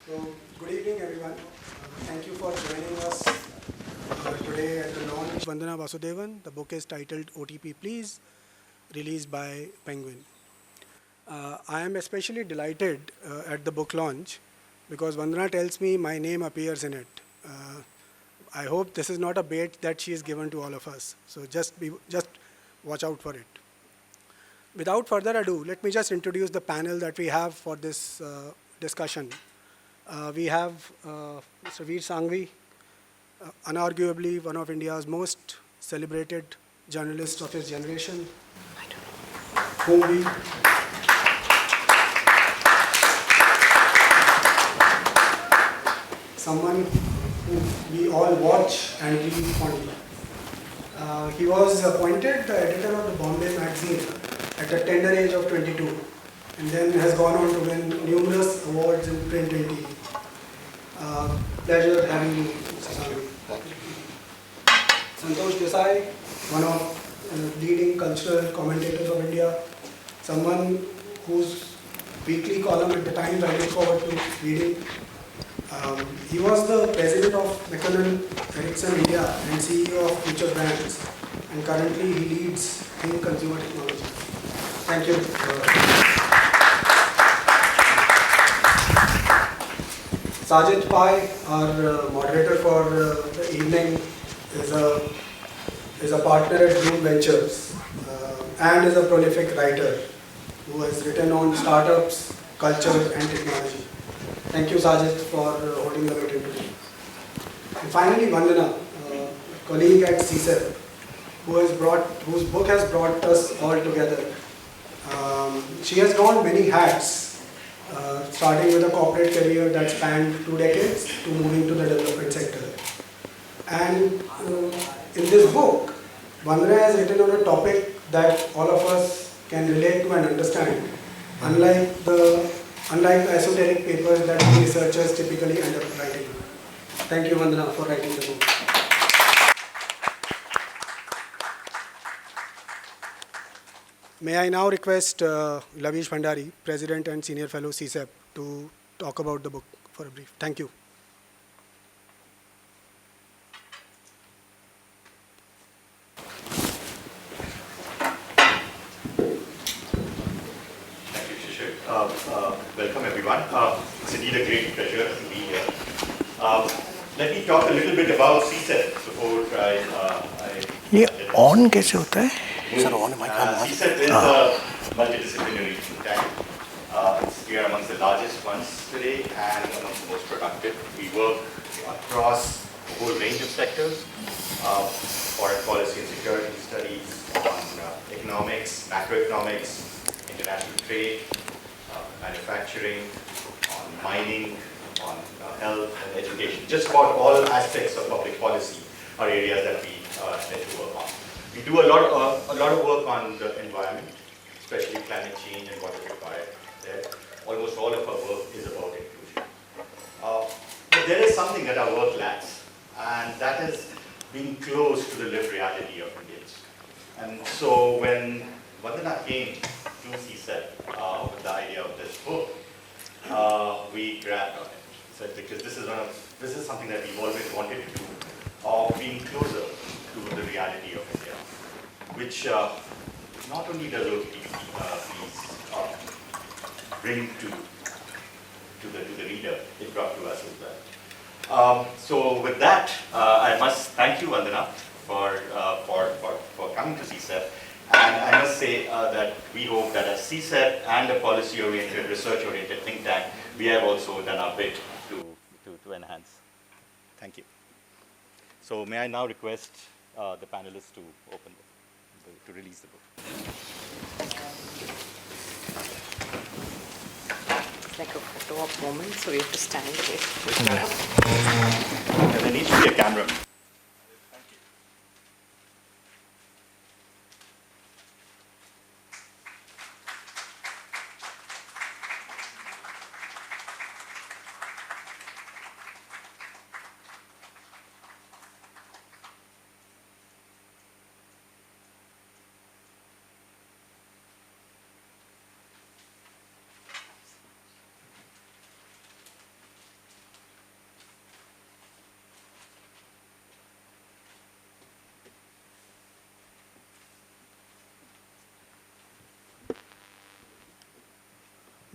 So, good evening everyone. Thank you for joining us today at the launch. Vandana Vasudevan. The book is titled OTP Please, released by Penguin. I am especially delighted at the book launch because Vandana tells me my name appears in it. I hope this is not a bait that she has given to all of us. So just watch out for it. Without further ado, let me just introduce the panel that we have for this discussion. We have Mr. Veer Sanghvi, unarguably one of India's most celebrated journalists of his generation, whom someone who we all watch and read fondly. He was appointed the editor of the Bombay magazine at the tender age of 22, and then has gone on to win numerous awards in print and TV. Pleasure having you, Mr. Sanghvi. Santosh Desai, one of leading cultural commentators of India, someone whose weekly column at the Times I look forward to reading. He was the president of McLaren Ericsson India and CEO of Future Brands, and currently he leads Think Consumer Technology. Thank you. Sajith Pai, our moderator for the evening, is a partner at Bloom Ventures and is a prolific writer who has written on startups, culture and technology. Thank you, Sajith, for holding the meeting today. And finally, Vandana, colleague at CSEP, whose book has brought us all together. She has worn many hats, starting with a corporate career that spanned 2 decades to moving to the development sector. And in this book, Vandana has written on a topic that all of us can relate to and understand, unlike the esoteric papers that we researchers typically end up writing. Thank you, Vandana, for writing the book. May I now request Lavish Bhandari, President and Senior Fellow CSEP, to talk about the book for a brief. Thank you. Welcome everyone. It's indeed a great pleasure to be here. Let me talk a little bit about CSEP before I ये on कैसे होता है? Sir, on mic. CSEP is a multidisciplinary think tank. We are amongst the largest ones today and amongst the most productive. We work across a whole range of sectors: foreign policy and security studies, on economics, macroeconomics, international trade, manufacturing, on mining, on health and education. Just about all aspects of public policy are areas that we tend to work on. We do a lot of work on the environment, especially climate change and what is required there. Almost all of our work is about inclusion. But there is something that our work lacks, and that is being close to the lived reality of Indians. And so when Vandana came to CSEP with the idea of this book, we grabbed on it. So because this is something that we've always wanted to do, of being closer to the reality of India, which not only does OTP Please bring to the reader, it brought to us as well. So with that, I must thank you, Vandana, for coming to CSEP. And I must say that we hope that as CSEP and a policy-oriented, research-oriented think tank, we have also done our bit to enhance. Thank you. So may I now request the panelists to open to release the book. It's like a photo op moment, so we have to stand away. And there needs to be a camera.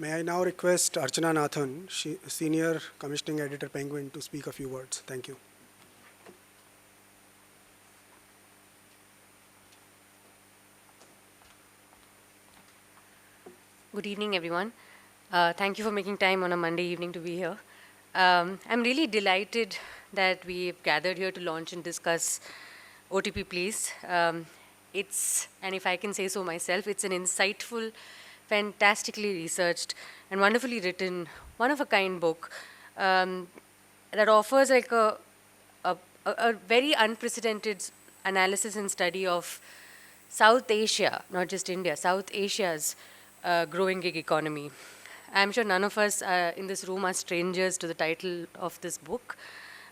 May I now request Archana Nathan, Senior Commissioning Editor, Penguin, to speak a few words. Thank you. Good evening, everyone. Thank you for making time on a Monday evening to be here. I'm really delighted that we've gathered here to launch and discuss OTP Please. And if I can say so myself, it's an insightful, fantastically researched, and wonderfully written, one-of-a-kind book that offers like a very unprecedented analysis and study of South Asia, not just India, South Asia's growing gig economy. I'm sure none of us in this room are strangers to the title of this book,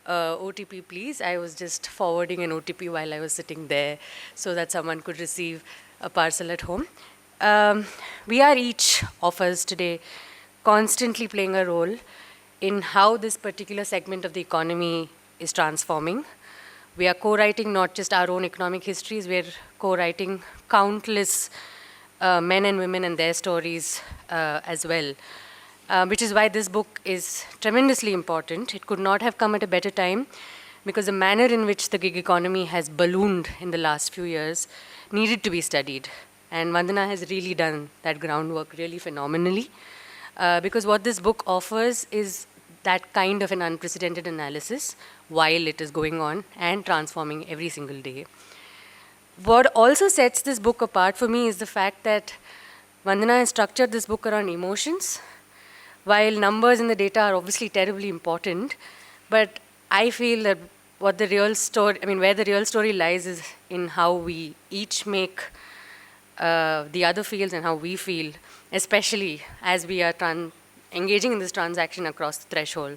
OTP Please. I was just forwarding an OTP while I was sitting there so that someone could receive a parcel at home. We are each of us today constantly playing a role in how this particular segment of the economy is transforming. We are co-writing not just our own economic histories, we are co-writing countless men and women and their stories as well, which is why this book is tremendously important. It could not have come at a better time because the manner in which the gig economy has ballooned in the last few years needed to be studied. And Vandana has really done that groundwork really phenomenally because what this book offers is that kind of an unprecedented analysis while it is going on and transforming every single day. What also sets this book apart for me is the fact that Vandana has structured this book around emotions. While numbers and the data are obviously terribly important, but I feel that where the real story lies is in how we each make the other feels and how we feel, especially as we are engaging in this transaction across the threshold.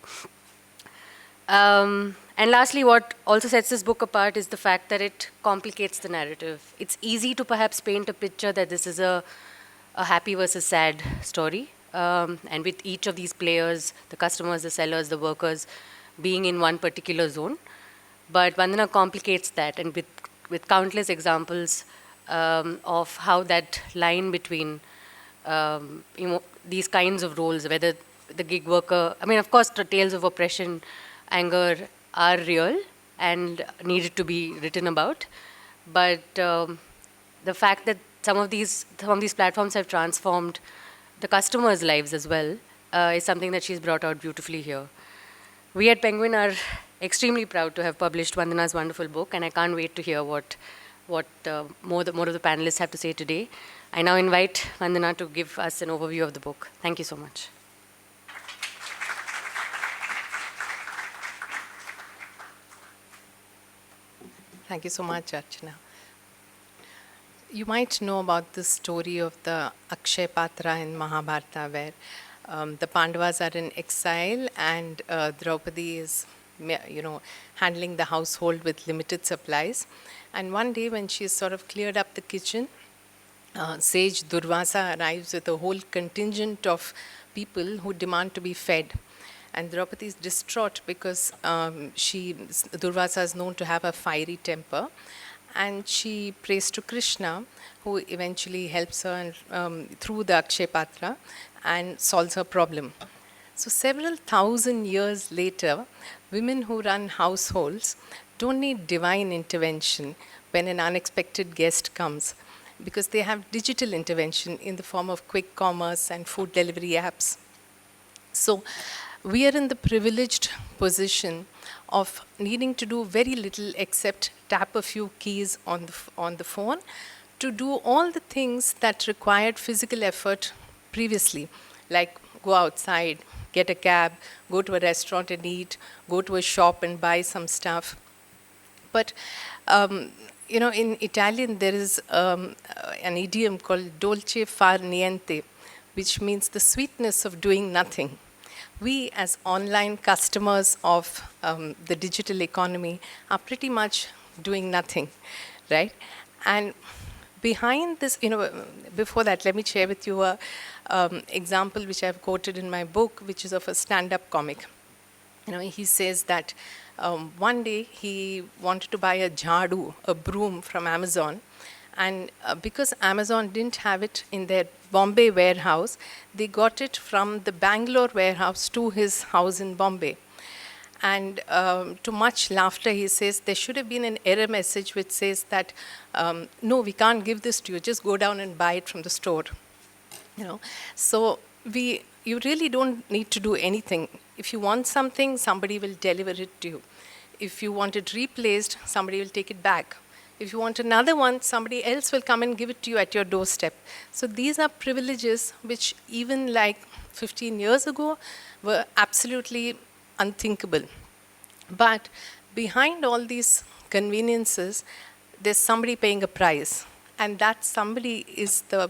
And lastly, what also sets this book apart is the fact that it complicates the narrative. It's easy to perhaps paint a picture that this is a happy versus sad story. And with each of these players, the customers, the sellers, the workers, being in one particular zone. But Vandana complicates that, and with countless examples of how that line between these kinds of roles, whether the gig worker, of course, the tales of oppression, anger are real and needed to be written about. But the fact that some of these platforms have transformed the customers' lives as well is something that she's brought out beautifully here. We at Penguin are extremely proud to have published Vandana's wonderful book, and I can't wait to hear what more of the panelists have to say today. I now invite Vandana to give us an overview of the book. Thank you so much. Thank you so much, Archana. You might know about the story of the Akshay Patra in Mahabharata, where the Pandavas are in exile and Draupadi is, handling the household with limited supplies. And one day when she's sort of cleared up the kitchen, sage Durvasa arrives with a whole contingent of people who demand to be fed. And Draupadi is distraught because Durvasa is known to have a fiery temper. And she prays to Krishna, who eventually helps her through the Akshay Patra and solves her problem. So several thousand years later, women who run households don't need divine intervention when an unexpected guest comes, because they have digital intervention in the form of quick commerce and food delivery apps. So we are in the privileged position of needing to do very little except tap a few keys on the phone to do all the things that required physical effort previously, like go outside, get a cab, go to a restaurant and eat, go to a shop and buy some stuff. But in Italian there is an idiom called dolce far niente, which means the sweetness of doing nothing. We as online customers of the digital economy are pretty much doing nothing, right? And behind this, before that, let me share with you a example which I've quoted in my book, which is of a stand-up comic. He says that one day he wanted to buy a jhadu, a broom from Amazon, And because Amazon didn't have it in their Bombay warehouse, they got it from the Bangalore warehouse to his house in Bombay. And to much laughter, he says, there should have been an error message which says that, no, we can't give this to you, just go down and buy it from the store. You know, so you really don't need to do anything. If you want something, somebody will deliver it to you. If you want it replaced, somebody will take it back. If you want another one, somebody else will come and give it to you at your doorstep. So these are privileges which even like 15 years ago were absolutely unthinkable. But behind all these conveniences, there's somebody paying a price. And that somebody is the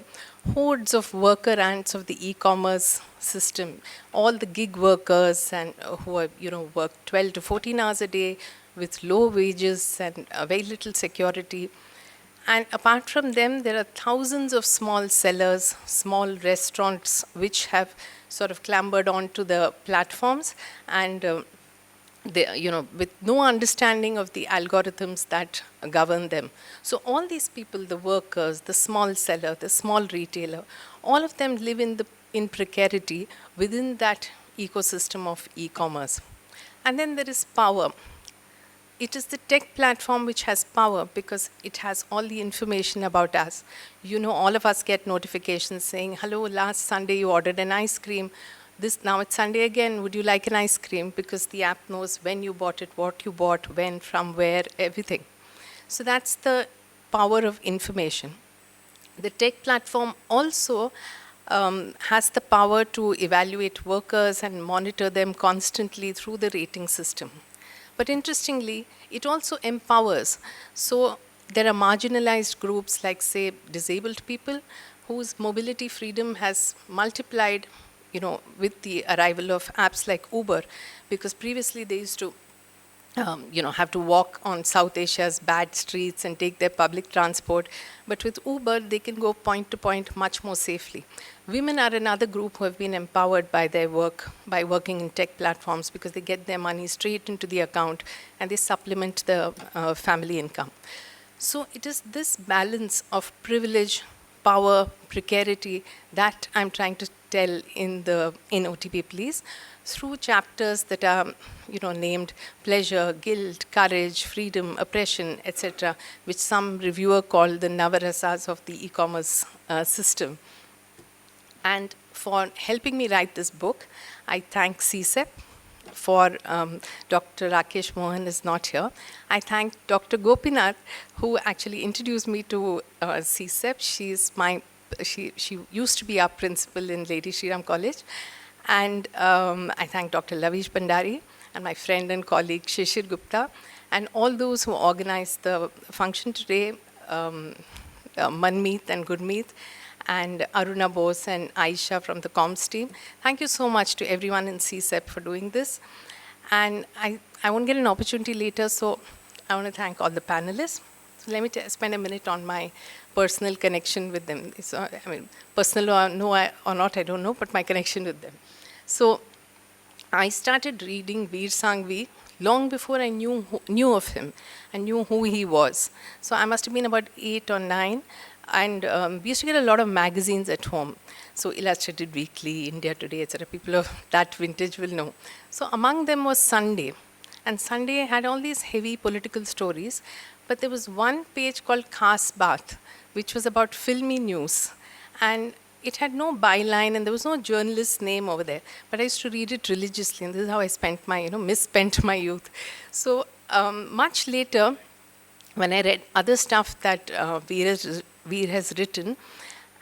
hordes of worker ants of the e-commerce system, all the gig workers and who are, work 12 to 14 hours a day with low wages and very little security. And apart from them, there are thousands of small sellers, small restaurants, which have sort of clambered onto the platforms and with no understanding of the algorithms that govern them. So all these people, the workers, the small seller, the small retailer, all of them live in precarity within that ecosystem of e-commerce. And then there is power. It is the tech platform which has power because it has all the information about us. All of us get notifications saying, hello, last Sunday you ordered an ice cream. Now it's Sunday again, would you like an ice cream? Because the app knows when you bought it, what you bought, when, from where, everything. So that's the power of information. The tech platform also has the power to evaluate workers and monitor them constantly through the rating system. But interestingly, it also empowers. So there are marginalized groups like, say, disabled people whose mobility freedom has multiplied with the arrival of apps like Uber, because previously they used to, have to walk on South Asia's bad streets and take their public transport. But with Uber, they can go point to point much more safely. Women are another group who have been empowered by their work, by working in tech platforms, because they get their money straight into the account and they supplement the family income. So it is this balance of privilege, power, precarity that I'm trying to tell in OTP Please through chapters that are named pleasure, guilt, courage, freedom, oppression, etc., which some reviewer called the Navarasas of the e-commerce system. And for helping me write this book, I thank CSEP. For Dr. Rakesh Mohan is not here. I thank Dr. Gopinath, who actually introduced me to CSEP. She used to be our principal in Lady Shriram College. And I thank Dr. Lavish Bhandari and my friend and colleague Shishir Gupta and all those who organized the function today, Manmeet and Gurmeet, and Aruna Bose and Aisha from the comms team. Thank you so much to everyone in CSEP for doing this. And I won't get an opportunity later, so I want to thank all the panelists. So let me spend a minute on my personal connection with them. So, personal or not, I don't know, but my connection with them. So I started reading Veer Sanghvi long before I knew of him and knew who he was. So I must have been about 8 or 9. And we used to get a lot of magazines at home. So Illustrated Weekly, India Today, etc. People of that vintage will know. So among them was Sunday. And Sunday had all these heavy political stories. But there was one page called Khas Baat, which was about filmy news. And it had no byline and there was no journalist's name over there. But I used to read it religiously. And this is how I spent my, misspent my youth. So much later, when I read other stuff that Veer has written,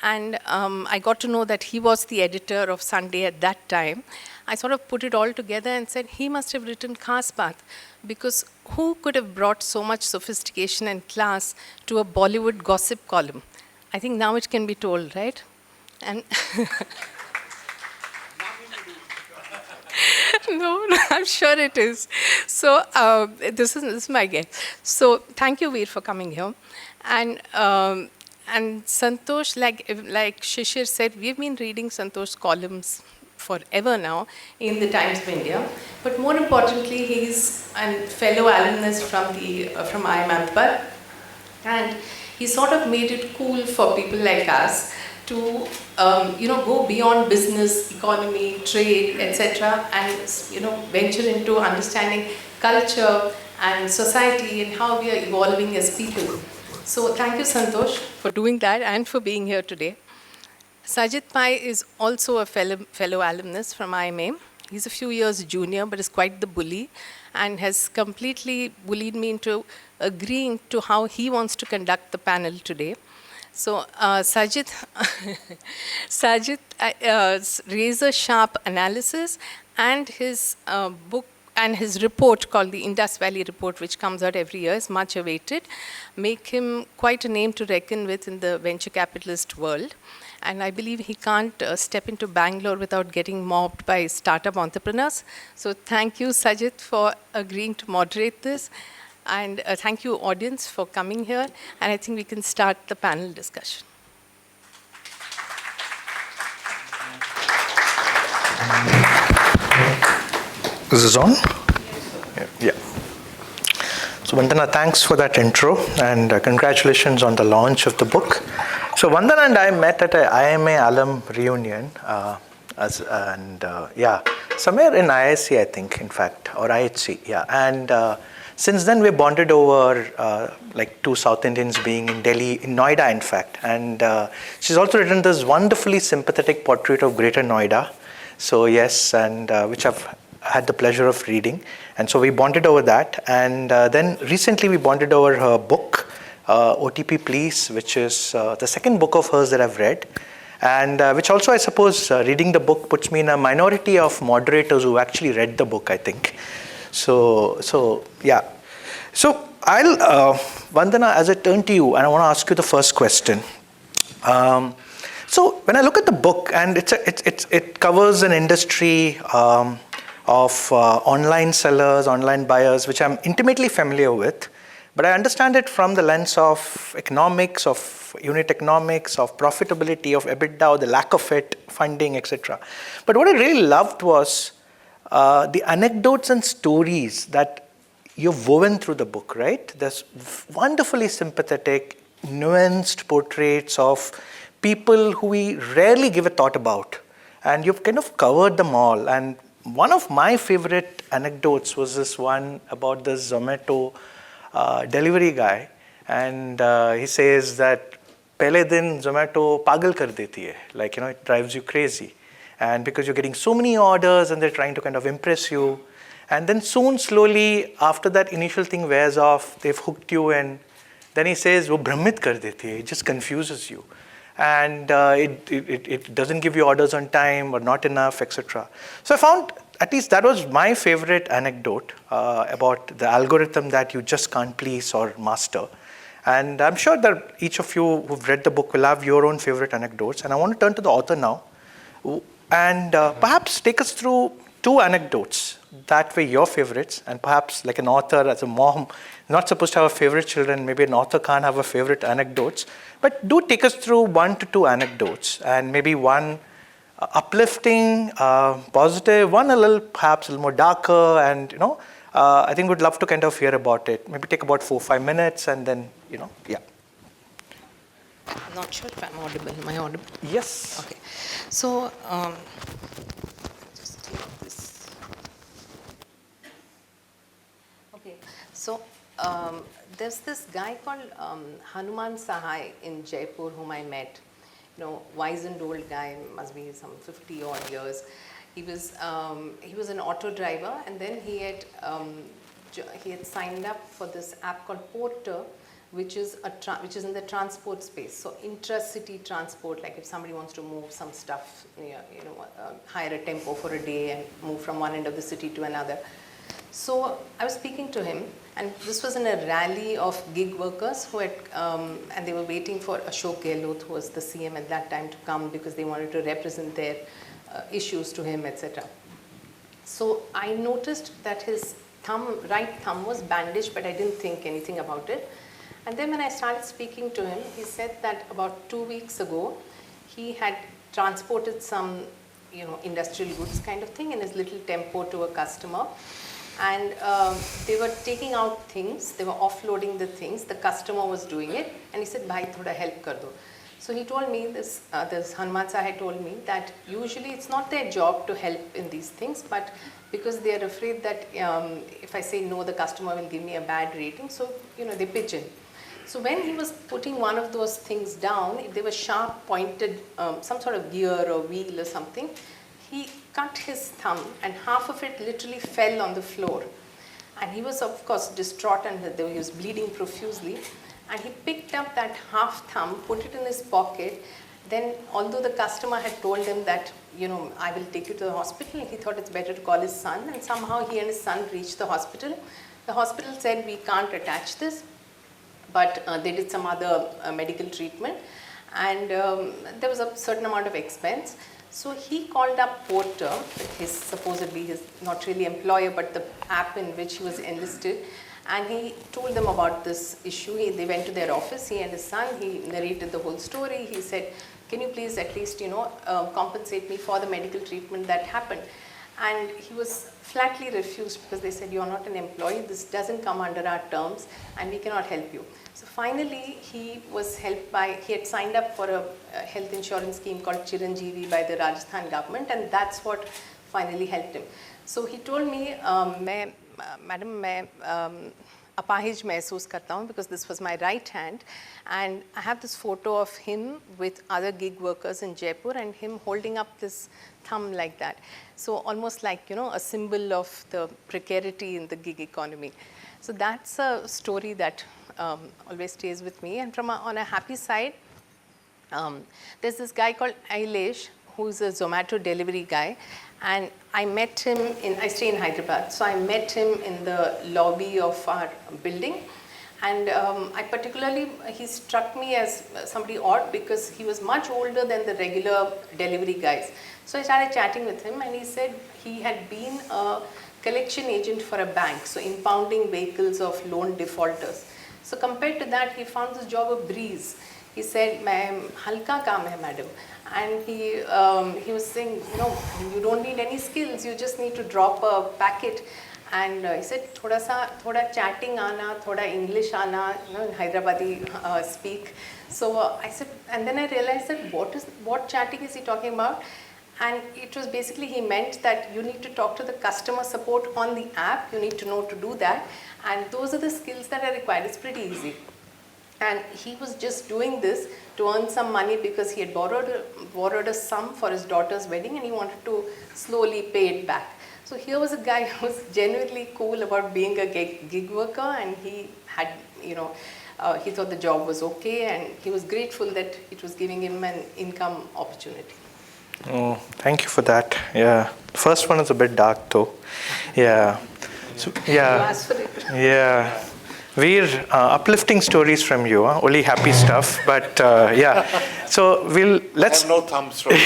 and I got to know that he was the editor of Sunday at that time, I sort of put it all together and said, he must have written Khas Baat, because who could have brought so much sophistication and class to a Bollywood gossip column? I think now it can be told, right? And no, I'm sure it is. So this is my guess. So thank you, Veer, for coming here. And Santosh, like Shishir said, we've been reading Santosh's columns forever now in the Times of India. But more importantly, he's a fellow alumnus from IIM Ahmedabad. And he sort of made it cool for people like us to go beyond business, economy, trade, etc., and venture into understanding culture and society and how we are evolving as people. So thank you, Santosh, for doing that and for being here today. Sajith Pai is also a fellow alumnus from IMA. He's a few years junior, but is quite the bully and has completely bullied me into agreeing to how he wants to conduct the panel today. So Sajith, razor-sharp analysis and his book and his report called the Indus Valley Report, which comes out every year, is much awaited, make him quite a name to reckon with in the venture capitalist world. And I believe he can't step into Bangalore without getting mobbed by startup entrepreneurs. So thank you, Sajith, for agreeing to moderate this. And thank you, audience, for coming here. And I think we can start the panel discussion. Is this on? Yeah. So Vandana, thanks for that intro, and congratulations on the launch of the book. So Vandana and I met at an IMA alum reunion, somewhere in ISC, I think, in fact, or IHC, yeah. And since then, we bonded over like two South Indians being in Delhi, in Noida, in fact. And she's also written this wonderfully sympathetic portrait of Greater Noida. So yes, and which I've had the pleasure of reading. And so we bonded over that. And then recently we bonded over her book, OTP Please, which is the second book of hers that I've read. And which also, I suppose, reading the book puts me in a minority of moderators who actually read the book, I think. So yeah. So I'll, Vandana, as I turn to you, and I want to ask you the first question. So when I look at the book, and it covers an industry of online sellers, online buyers, which I'm intimately familiar with, but I understand it from the lens of economics, of unit economics, of profitability, of EBITDA, or the lack of it, funding, etc. But what I really loved was the anecdotes and stories that you've woven through the book, right? There's wonderfully sympathetic, nuanced portraits of people who we rarely give a thought about. And you've kind of covered them all. And one of my favorite anecdotes was this one about the Zomato delivery guy. And he says that pehle din Zomato pagal kar deti hai. Like, it drives you crazy. And because you're getting so many orders and they're trying to kind of impress you. And then soon, slowly, after that initial thing wears off, they've hooked you in. Then he says, wo brahmit kar deti hai. It just confuses you. And it doesn't give you orders on time or not enough, etc. So I found, at least that was my favorite anecdote about the algorithm that you just can't please or master. And I'm sure that each of you who've read the book will have your own favorite anecdotes. And I want to turn to the author now and perhaps take us through two anecdotes that were your favorites. And perhaps like an author, as a mom, not supposed to have a favorite children, maybe an author can't have a favorite anecdotes. But do take us through 1 to 2 anecdotes, and maybe one uplifting, positive, one perhaps a little more darker, and I think we'd love to kind of hear about it. Maybe take about 4-5 minutes, and then yeah. I'm not sure if I'm audible. Am I audible? Yes. Okay. So just take this. Okay. So there's this guy called Hanuman Sahai in Jaipur whom I met. Wizened old guy, must be some 50 odd years. He was an auto driver, and then he had signed up for this app called Porter, which is in the transport space. So intra-city transport, like if somebody wants to move some stuff, hire a tempo for a day and move from one end of the city to another. So I was speaking to him, and this was in a rally of gig workers who had, and they were waiting for Ashok Gehlot, who was the CM at that time, to come because they wanted to represent their issues to him, etc. So I noticed that his right thumb was bandaged, but I didn't think anything about it. And then when I started speaking to him, he said that about 2 weeks ago, he had transported some, industrial goods kind of thing in his little tempo to a customer. and they were taking out things, they were offloading the things, the customer was doing it, and he said, bhai, thoda help kar do. So he told me, this Hanuman Sahai told me that usually it's not their job to help in these things, but because they are afraid that if I say no, the customer will give me a bad rating, so they pitch in. So when he was putting one of those things down, they were sharp pointed, some sort of gear or wheel or something, he cut his thumb and half of it literally fell on the floor. And he was of course distraught and he was bleeding profusely. And he picked up that half thumb, put it in his pocket. Then although the customer had told him that, I will take you to the hospital, he thought it's better to call his son. And somehow he and his son reached the hospital. The hospital said, we can't attach this. But they did some other medical treatment. And there was a certain amount of expense. So he called up Porter, supposedly his not really employer, but the app in which he was enlisted, and he told them about this issue. They went to their office, he and his son, he narrated the whole story. He said, can you please at least, compensate me for the medical treatment that happened? And he was flatly refused because they said, you're not an employee, this doesn't come under our terms, and we cannot help you. So finally, he was helped he had signed up for a health insurance scheme called Chiranjeevi by the Rajasthan government, and that's what finally helped him. So he told me, Madam, मैं अपाहिज महसूस करता हूँ because this was my right hand, and I have this photo of him with other gig workers in Jaipur and him holding up this thumb like that. So almost like, a symbol of the precarity in the gig economy. So that's a story that always stays with me. And on a happy side, there's this guy called Ailesh, who's a Zomato delivery guy. And I met him I stay in Hyderabad, so I met him in the lobby of our building. And he struck me as somebody odd because he was much older than the regular delivery guys. So I started chatting with him and he said he had been a collection agent for a bank, so impounding vehicles of loan defaulters. So compared to that, he found this job a breeze. He said, "Ma'am, halka kaam hai, madam." And he was saying, you don't need any skills, you just need to drop a packet. And he said, thoda chatting aana, thoda English aana, in Hyderabadi speak. So I said, and then I realized that what chatting is he talking about? And it was basically, he meant that you need to talk to the customer support on the app, you need to know to do that. And those are the skills that are required, it's pretty easy. And he was just doing this to earn some money because he had borrowed a sum for his daughter's wedding and he wanted to slowly pay it back. So here was a guy who was genuinely cool about being a gig worker, and he had, he thought the job was okay and he was grateful that it was giving him an income opportunity. Oh, thank you for that. Yeah. First one is a bit dark though. Yeah. So, yeah. You asked for it. Yeah. We're uplifting stories from you, huh? Only happy stuff. But yeah, so let's. I have no thumbs from you.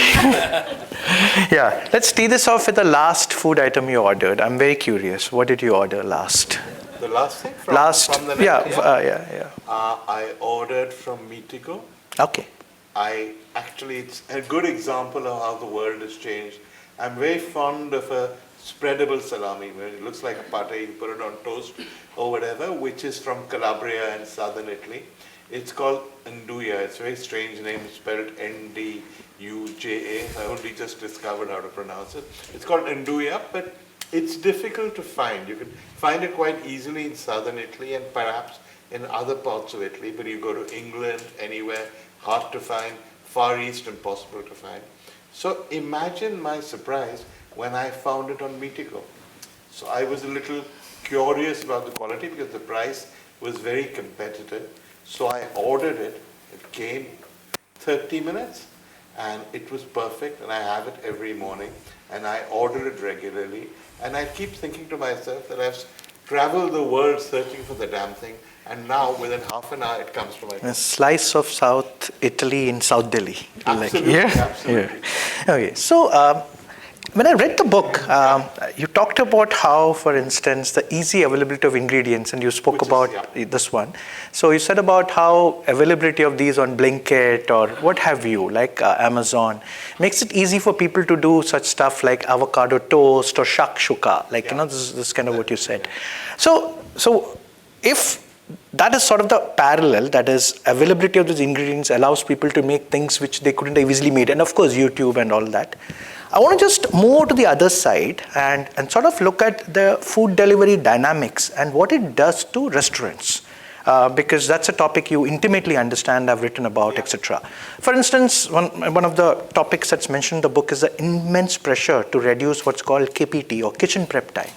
Yeah, let's tee this off with the last food item you ordered. I'm very curious. What did you order last? The last thing from the net, yeah. I ordered from Meetigo. Okay. It's a good example of how the world has changed. I'm very fond of a spreadable salami, where it looks like a pate, you put it on toast or whatever, which is from Calabria and southern Italy. It's called Nduja. It's a very strange name, spelled N-D-U-J-A. I only just discovered how to pronounce it. It's called Nduja, but it's difficult to find. You can find it quite easily in southern Italy and perhaps in other parts of Italy, but you go to England, anywhere, hard to find, Far East, impossible to find. So imagine my surprise when I found it on Meetigo. So I was a little curious about the quality because the price was very competitive. So I ordered it. It came 30 minutes and it was perfect, and I have it every morning and I order it regularly. And I keep thinking to myself that I've traveled the world searching for the damn thing, and now within half an hour it comes to my door. A slice of South Italy in South Delhi. Absolutely, absolutely. Yeah. Okay, so When I read the book, you talked about how, for instance, the easy availability of ingredients, and you spoke about this one. So you said about how availability of these on Blinkit or what have you, like Amazon, makes it easy for people to do such stuff like avocado toast or shakshuka, like, this is kind of what you said. So if that is sort of the parallel, that is availability of these ingredients allows people to make things which they couldn't have easily made, and of course YouTube and all that. I want to just move to the other side and sort of look at the food delivery dynamics and what it does to restaurants. Because that's a topic you intimately understand, I've written about, etc. For instance, one of the topics that's mentioned in the book is the immense pressure to reduce what's called KPT or kitchen prep time.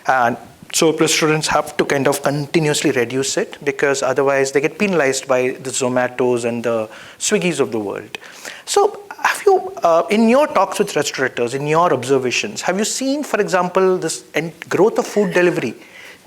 And so restaurants have to kind of continuously reduce it because otherwise they get penalized by the Zomatos and the Swiggis of the world. So have you, in your talks with restaurateurs, in your observations, have you seen, for example, this growth of food delivery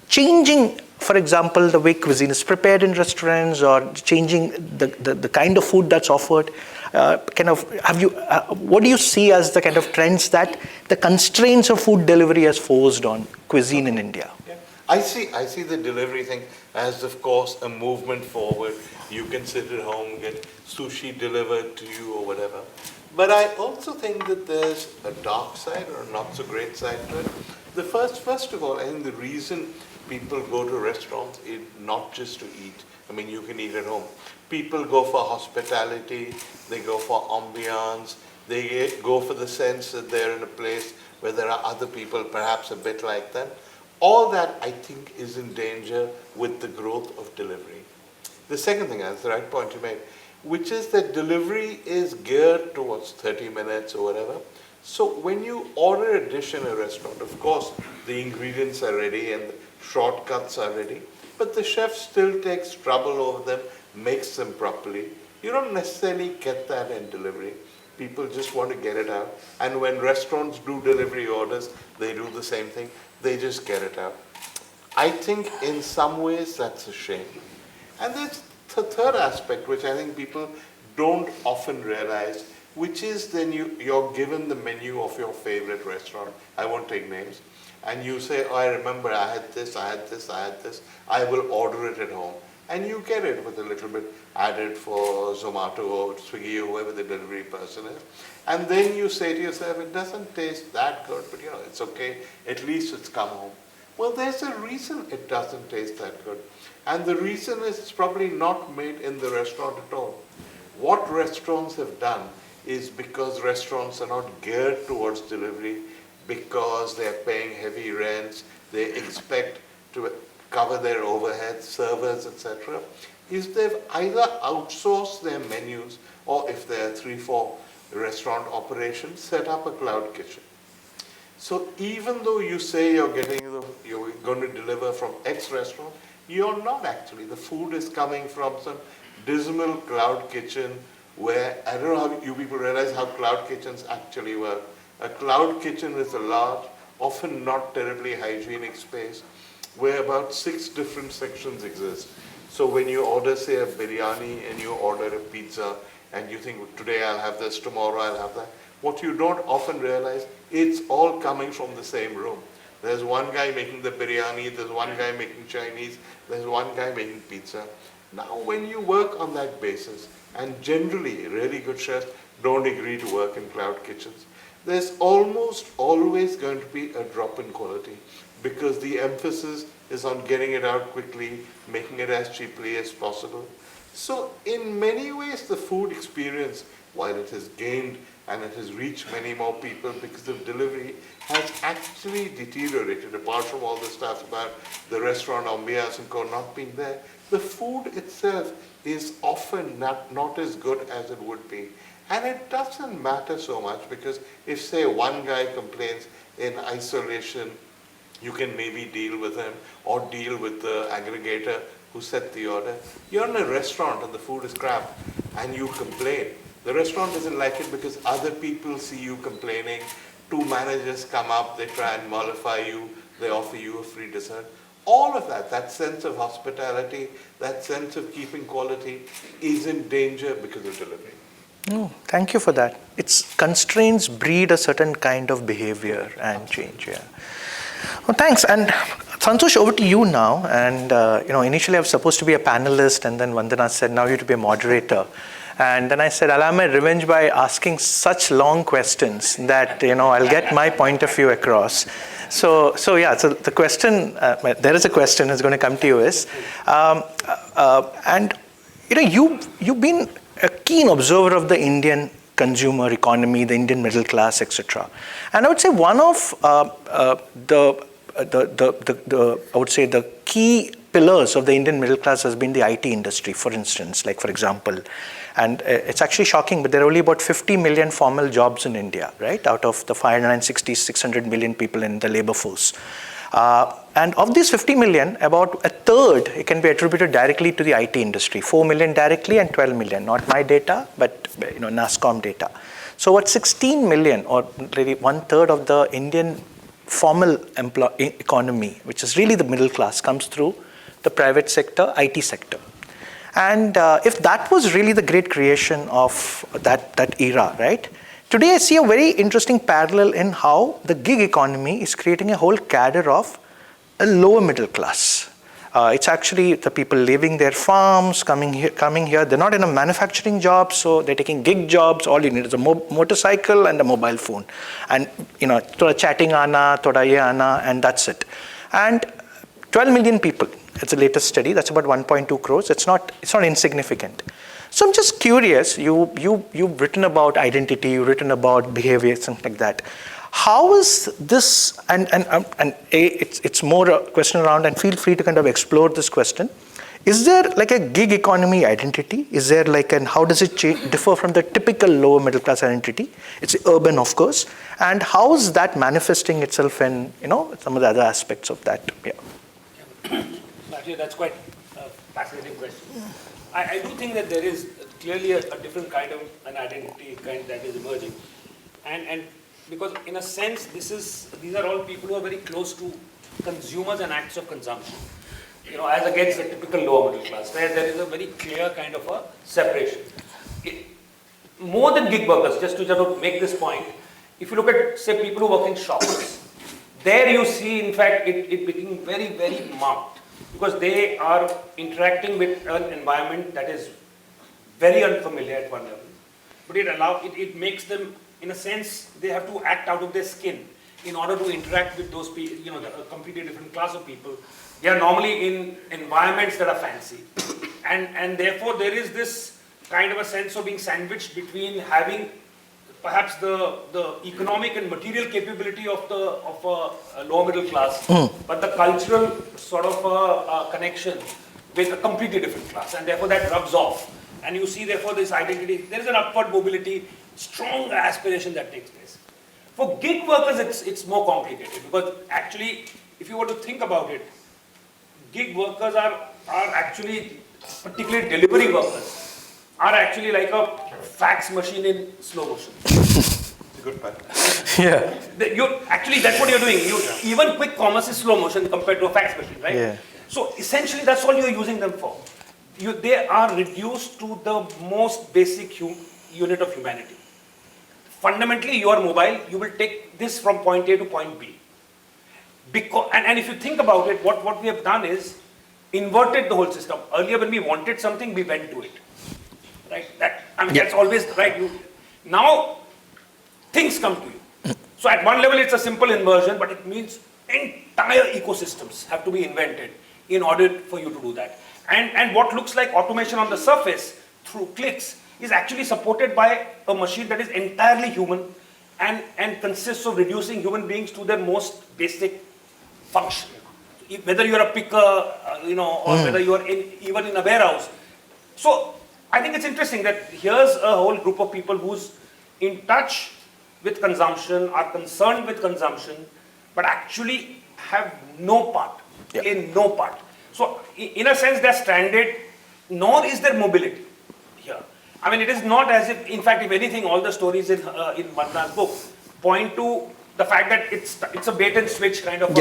changing, for example, the way cuisine is prepared in restaurants or changing the kind of food that's offered? What do you see as the kind of trends that the constraints of food delivery has forced on cuisine in India? Yeah. I see the delivery thing as, of course, a movement forward. You can sit at home, get sushi delivered to you or whatever. But I also think that there's a dark side or a not so great side to it. First of all, I think the reason people go to restaurants is not just to eat. I mean, you can eat at home. People go for hospitality, they go for ambiance, they go for the sense that they're in a place where there are other people perhaps a bit like them. All that, I think, is in danger with the growth of delivery. The second thing, that's the right point you made, which is that delivery is geared towards 30 minutes or whatever. So when you order a dish in a restaurant, of course, the ingredients are ready and the shortcuts are ready, but the chef still takes trouble over them, makes them properly. You don't necessarily get that in delivery. People just want to get it out. And when restaurants do delivery orders, they do the same thing. They just get it out. I think in some ways that's a shame. And there's the third aspect, which I think people don't often realize, which is then you're given the menu of your favorite restaurant. I won't take names. And you say, oh, I remember I had this, I had this, I had this. I will order it at home. And you get it with a little bit added for Zomato or Swiggy or whoever the delivery person is. And then you say to yourself, it doesn't taste that good, but it's okay. At least it's come home. Well, there's a reason it doesn't taste that good. And the reason is it's probably not made in the restaurant at all. What restaurants have done is because restaurants are not geared towards delivery, because they're paying heavy rents, they expect to cover their overheads, servers, etc., is they've either outsourced their menus or if there are 3-4 restaurant operations, set up a cloud kitchen. So even though you say you're going to deliver from X restaurant, you're not actually. The food is coming from some dismal cloud kitchen where, I don't know how you people realize how cloud kitchens actually work. A cloud kitchen is a large, often not terribly hygienic space where about 6 different sections exist. So when you order, say, a biryani and you order a pizza and you think, today I'll have this, tomorrow I'll have that, what you don't often realize, it's all coming from the same room. There's one guy making the biryani, there's one guy making Chinese, there's one guy making pizza. Now when you work on that basis, and generally really good chefs don't agree to work in cloud kitchens, there's almost always going to be a drop in quality because the emphasis is on getting it out quickly, making it as cheaply as possible. So in many ways the food experience, while it has gained and it has reached many more people because of delivery, has actually deteriorated. Apart from all the stuff about the restaurant ambiance and not being there, the food itself is often not as good as it would be. And it doesn't matter so much because if, say, one guy complains in isolation, you can maybe deal with him or deal with the aggregator who set the order. You're in a restaurant and the food is crap and you complain. The restaurant doesn't like it because other people see you complaining. 2 managers come up, they try and mollify you, they offer you a free dessert. All of that sense of hospitality, that sense of keeping quality is in danger because of delivery. Oh, thank you for that. It's constraints breed a certain kind of behavior and change. Yeah. Well, thanks. And Santosh, over to you now. And initially I was supposed to be a panelist, and then Vandana said, "Now you have to be a moderator." And then I said, "I'll have my revenge by asking such long questions that I'll get my point of view across." So the question, there is a question that's going to come to you is, you've been a keen observer of the Indian consumer economy, the Indian middle class, etc. And I would say one of the key pillars of the Indian middle class has been the IT industry, for instance, like for example. And it's actually shocking, but there are only about 50 million formal jobs in India, right? Out of the 560, 600 million people in the labor force. And of these 50 million, about a third it can be attributed directly to the IT industry. 4 million directly and 12 million, not my data, but NASSCOM data. So what 16 million, or really one third of the Indian formal economy, which is really the middle class, comes through the private sector, IT sector. And if that was really the great creation of that era, right? Today I see a very interesting parallel in how the gig economy is creating a whole cadre of a lower middle class. It's actually the people leaving their farms, coming here. They're not in a manufacturing job, so they're taking gig jobs. All you need is a motorcycle and a mobile phone. And, thoda chatting aana, thoda ye aana, and that's it. And 12 million people. It's the latest study. That's about 1.2 crores. It's not insignificant. So I'm just curious. You've written about identity. You've written about behavior, something like that. How is this? And it's more a question around. And feel free to kind of explore this question. Is there like a gig economy identity? Is there how does it differ from the typical lower middle class identity? It's urban, of course. And how is that manifesting itself in some of the other aspects of that? Yeah. Actually, that's quite a fascinating question. I do think that there is clearly a different kind of an identity that is emerging, and because in a sense these are all people who are very close to consumers and acts of consumption. As against the typical lower middle class, where there is a very clear kind of a separation. More than gig workers, just to make this point, if you look at say people who work in shops, there you see in fact it becoming very, very marked. Because they are interacting with an environment that is very unfamiliar at one level. But it makes them, in a sense, they have to act out of their skin in order to interact with those people, a completely different class of people. They are normally in environments that are fancy. And therefore there is this kind of a sense of being sandwiched between having perhaps the economic and material capability of a lower middle class, but the cultural sort of connection with a completely different class, and therefore that rubs off. And you see therefore this identity, there is an upward mobility, strong aspiration that takes place. For gig workers it's more complicated, because actually if you were to think about it, gig workers are actually, particularly delivery workers, are actually like a fax machine in slow motion. It's a good part. Yeah. Actually, that's what you're doing. Even quick commerce is slow motion compared to a fax machine, right? Yeah. So essentially, that's all you're using them for. They are reduced to the most basic unit of humanity. Fundamentally, you are mobile. You will take this from point A to point B. And if you think about it, what we have done is inverted the whole system. Earlier, when we wanted something, we went to it. Right? That's always right. Now, things come to you. So at one level, it's a simple inversion, but it means entire ecosystems have to be invented in order for you to do that. And what looks like automation on the surface through clicks is actually supported by a machine that is entirely human and consists of reducing human beings to their most basic function. Whether you're a picker, or whether you're even in a warehouse. So I think it's interesting that here's a whole group of people who's in touch with consumption, are concerned with consumption, but actually have no part, in no part. So in a sense, they're stranded, nor is there mobility here. It is not as if, in fact, if anything, all the stories in Vandana's book point to the fact that it's a bait and switch kind of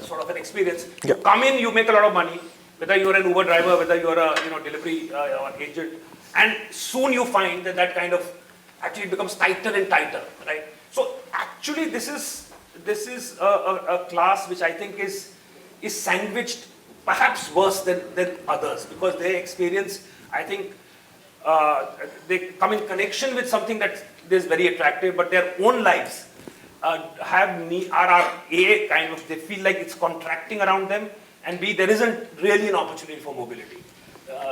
sort of an experience. You come in, you make a lot of money, whether you're an Uber driver, whether you're a delivery or agent, And soon you find that that kind of actually becomes tighter and tighter, right? So actually this is a class which I think is sandwiched perhaps worse than others, because they experience, I think, they come in connection with something that is very attractive, but their own lives are A, kind of, they feel like it's contracting around them, and B, there isn't really an opportunity for mobility.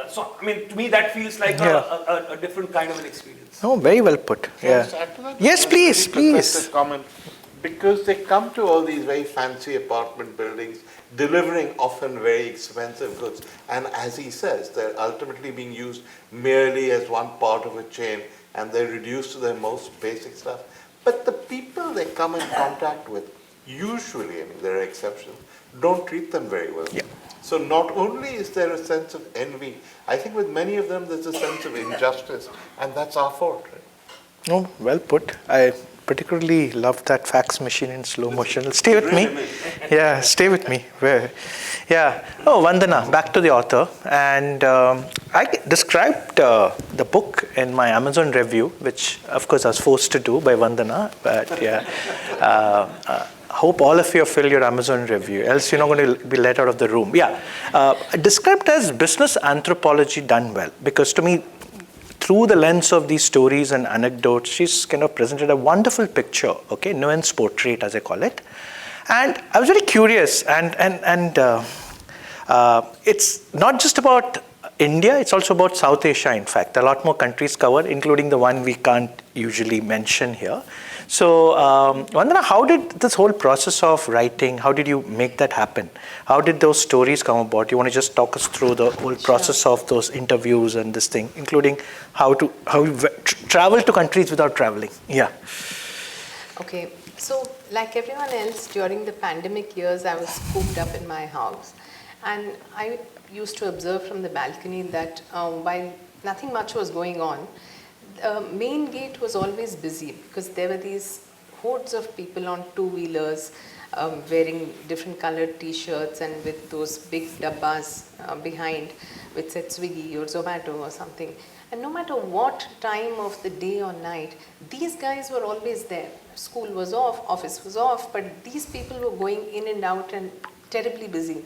So, I mean, to me that feels like a different kind of an experience. Oh, very well put. Yeah. Yes, please, please. Comment. Because they come to all these very fancy apartment buildings, delivering often very expensive goods. And as he says, they're ultimately being used merely as one part of a chain, and they're reduced to their most basic stuff. But the people they come in contact with, usually, I mean, there are exceptions, don't treat them very well. Yeah. So not only is there a sense of envy, I think with many of them there's a sense of injustice, and that's our fault. Right? Oh, well put. I particularly love that fax machine in slow motion. Stay with me. Yeah, stay with me. Yeah. Oh, Vandana, back to the author. And I described the book in my Amazon review, which of course I was forced to do by Vandana. But yeah, hope all of you fill your Amazon review, else you're not going to be let out of the room. Yeah, described as business anthropology done well, because to me, through the lens of these stories and anecdotes, she's kind of presented a wonderful picture, okay, nuanced portrait as I call it. And I was very curious, and it's not just about India, it's also about South Asia, in fact. A lot more countries covered, including the one we can't usually mention here. So, Vandana, how did this whole process of writing, how did you make that happen? How did those stories come about? You want to just talk us through the whole process of those interviews and this thing, including how you travel to countries without traveling? Yeah. Okay, so like everyone else, during the pandemic years, I was cooped up in my house. And I used to observe from the balcony that while nothing much was going on, main gate was always busy, because there were these hordes of people on two-wheelers wearing different colored t-shirts and with those big dabbas behind which said Swiggy or Zomato or something. And no matter what time of the day or night, these guys were always there. School was off, office was off, but these people were going in and out and terribly busy.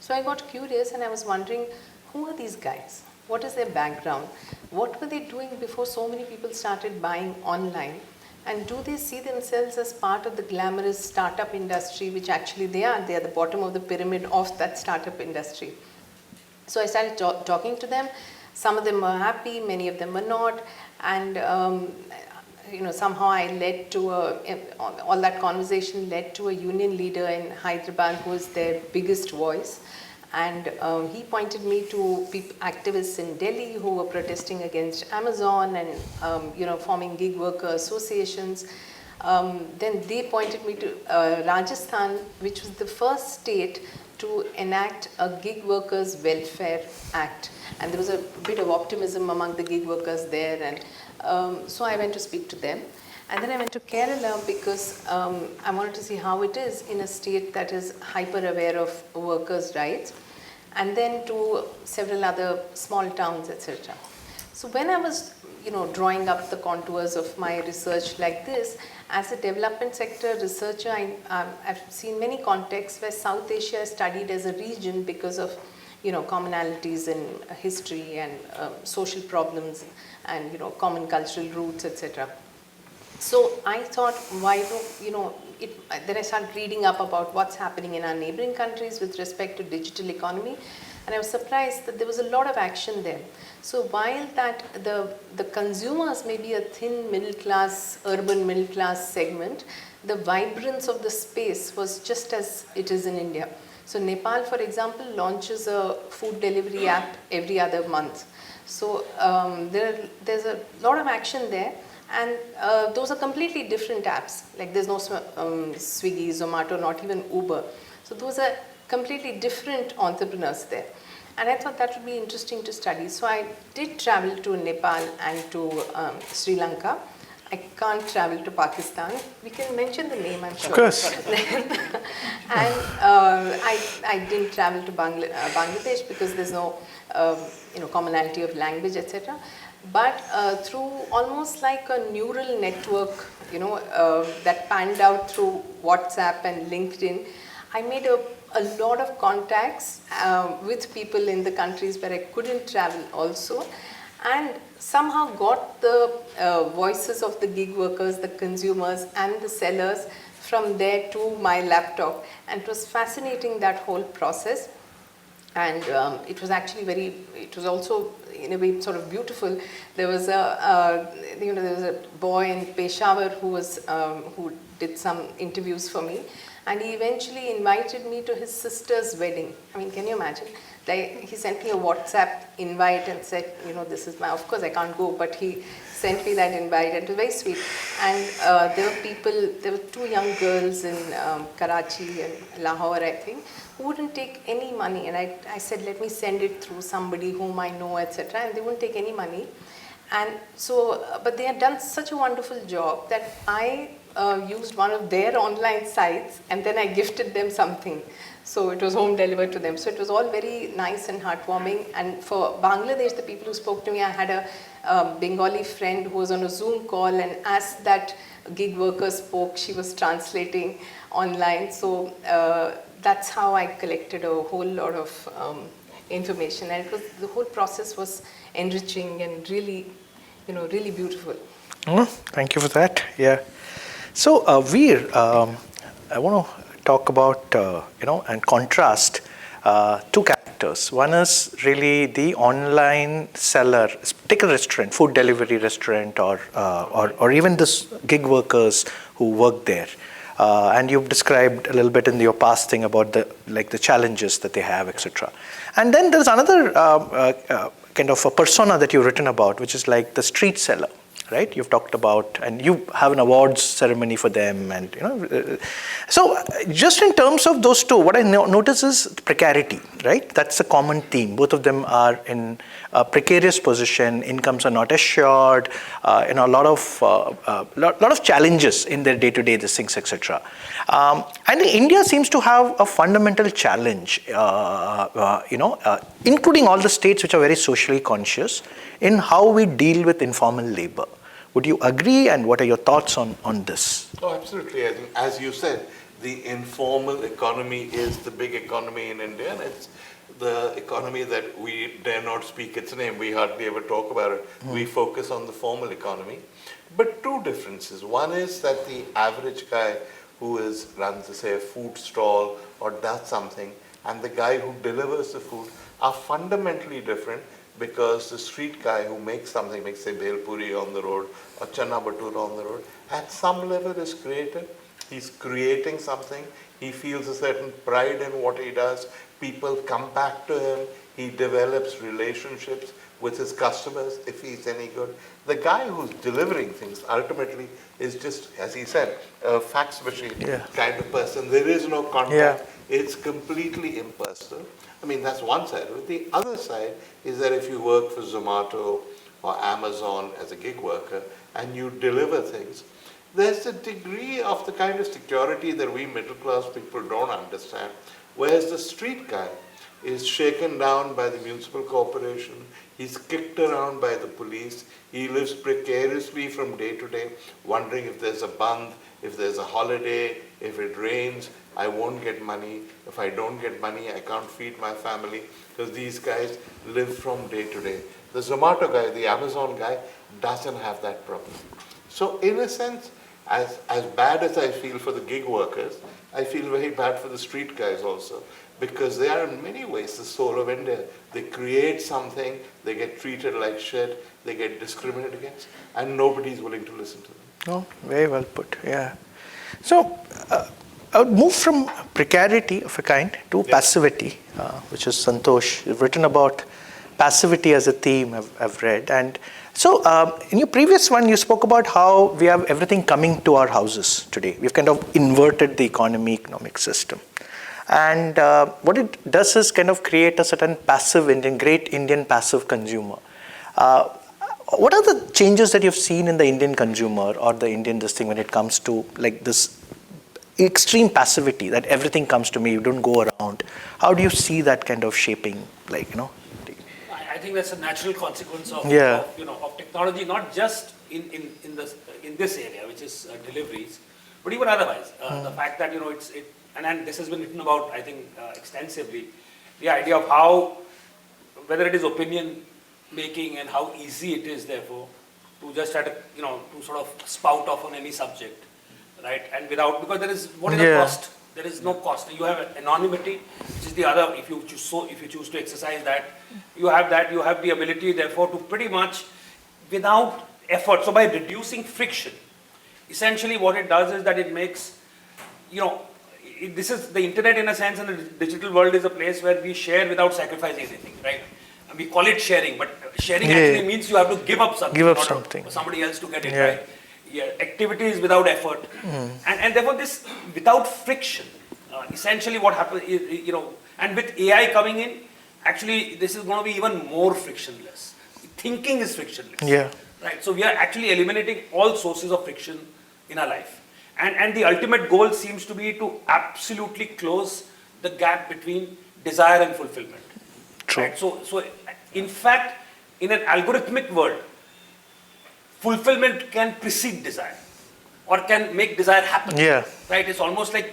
So I got curious and I was wondering, who are these guys? What is their background? What were they doing before so many people started buying online? And do they see themselves as part of the glamorous startup industry, which actually they are? They are the bottom of the pyramid of that startup industry. So I started talking to them. Some of them were happy, many of them were not. And somehow I led to all that conversation led to a union leader in Hyderabad who is their biggest voice. And he pointed me to activists in Delhi who were protesting against Amazon and forming gig worker associations. Then they pointed me to Rajasthan, which was the first state to enact a gig workers welfare act. And there was a bit of optimism among the gig workers there. And so I went to speak to them. And then I went to Kerala because I wanted to see how it is in a state that is hyper aware of workers' rights, and then to several other small towns, etc. So when I was drawing up the contours of my research like this, as a development sector researcher, I've seen many contexts where South Asia is studied as a region because of commonalities in history and social problems and common cultural roots, etc. So I thought, why don't, then I started reading up about what's happening in our neighboring countries with respect to digital economy, and I was surprised that there was a lot of action there. So while that the consumers may be a thin middle class, urban middle class segment, the vibrance of the space was just as it is in India. So Nepal, for example, launches a food delivery app every other month. So there's a lot of action there. And those are completely different apps. Like there's no Swiggy, Zomato, not even Uber. So those are completely different entrepreneurs there. And I thought that would be interesting to study. So I did travel to Nepal and to Sri Lanka. I can't travel to Pakistan. We can mention the name, I'm sure. Of course. And I didn't travel to Bangladesh because there's no commonality of language, etc. But through almost like a neural network, that panned out through WhatsApp and LinkedIn, I made a lot of contacts with people in the countries where I couldn't travel also, and somehow got the voices of the gig workers, the consumers and the sellers from there to my laptop. And it was fascinating, that whole process. And it was actually it was also in a way sort of beautiful. There was there was a boy in Peshawar who did some interviews for me, and he eventually invited me to his sister's wedding. I mean, can you imagine? He sent me a WhatsApp invite and said, this is of course I can't go, but he sent me that invite, and it was very sweet. And there were two young girls in Karachi and Lahore, I think, who wouldn't take any money. And I said, let me send it through somebody whom I know, etc. And they wouldn't take any money. And so, but they had done such a wonderful job that I used one of their online sites, and then I gifted them something. So it was home delivered to them. So it was all very nice and heartwarming. And for Bangladesh, the people who spoke to me, I had a Bengali friend who was on a Zoom call, and as that gig worker spoke, she was translating online. So that's how I collected a whole lot of information. And the whole process was enriching and really, really beautiful. Thank you for that. Yeah. So, Veer, I want to talk about, and contrast two characters. One is really the online seller, take a restaurant, food delivery restaurant, or even this gig workers who work there. And you've described a little bit in your past thing about the challenges that they have, etc. And then there's another kind of a persona that you've written about, which is like the street seller. Right, you've talked about, and you have an awards ceremony for them, and So, just in terms of those two, what I notice is precarity. Right, that's a common theme. Both of them are in a precarious position. Incomes are not assured. A lot of challenges in their day-to-day things, etc. And India seems to have a fundamental challenge. Including all the states which are very socially conscious in how we deal with informal labor. Would you agree, and what are your thoughts on this? Oh, absolutely. I think, as you said, the informal economy is the big economy in India, and it's the economy that we dare not speak its name. We hardly ever talk about it. We focus on the formal economy. But two differences. One is that the average guy who runs, say, a food stall or does something, and the guy who delivers the food are fundamentally different, because the street guy who makes something, makes say bhel puri on the road or channa bhatura on the road, at some level is creative. He's creating something. He feels a certain pride in what he does. People come back to him. He develops relationships with his customers if he's any good. The guy who's delivering things ultimately is just, as he said, a fax machine kind of person. There is no contact. It's completely impersonal. I mean, that's one side of it. The other side is that if you work for Zomato or Amazon as a gig worker and you deliver things, there's a degree of the kind of security that we middle class people don't understand, whereas the street guy is shaken down by the municipal corporation, he's kicked around by the police, he lives precariously from day to day, wondering if there's a bandh, if there's a holiday, if it rains, I won't get money. If I don't get money, I can't feed my family, because these guys live from day to day. The Zomato guy, the Amazon guy, doesn't have that problem. So in a sense, as bad as I feel for the gig workers, I feel very bad for the street guys also, because they are in many ways the soul of India. They create something, they get treated like shit, they get discriminated against, and nobody's willing to listen to them. Oh, very well put, yeah. So, I would move from precarity of a kind to passivity, which is Santosh. You've written about passivity as a theme, I've read. And so, in your previous one, you spoke about how we have everything coming to our houses today. We've kind of inverted the economic system. And what it does is kind of create a certain great Indian passive consumer. What are the changes that you've seen in the Indian consumer or the Indian when it comes to like this extreme passivity that everything comes to me, you don't go around? How do you see that kind of shaping, I think that's a natural consequence of, Yeah. of technology, not just in this area, which is deliveries, but even otherwise. The fact that and this has been written about, I think, extensively, the idea of how, whether it is opinion making and how easy it is, therefore, to just try to, to sort of spout off on any subject, right? And because there is, what is the cost? There is no cost. You have anonymity, which is the other, if you choose to exercise that, you have the ability, therefore, to pretty much, without effort, so by reducing friction, essentially what it does is that it makes, this is the internet in a sense, and the digital world is a place where we share without sacrificing anything, right? And we call it sharing, but sharing actually means you have to give up something. For somebody else to get it, right? Yeah, activities without effort. And therefore this, without friction, essentially what happens is, and with AI coming in, actually this is going to be even more frictionless. Thinking is frictionless. Yeah. Right, so we are actually eliminating all sources of friction in our life. And the ultimate goal seems to be to absolutely close the gap between desire and fulfillment. True. Right? So in fact, in an algorithmic world, fulfillment can precede desire or can make desire happen. Yeah. Right? It's almost like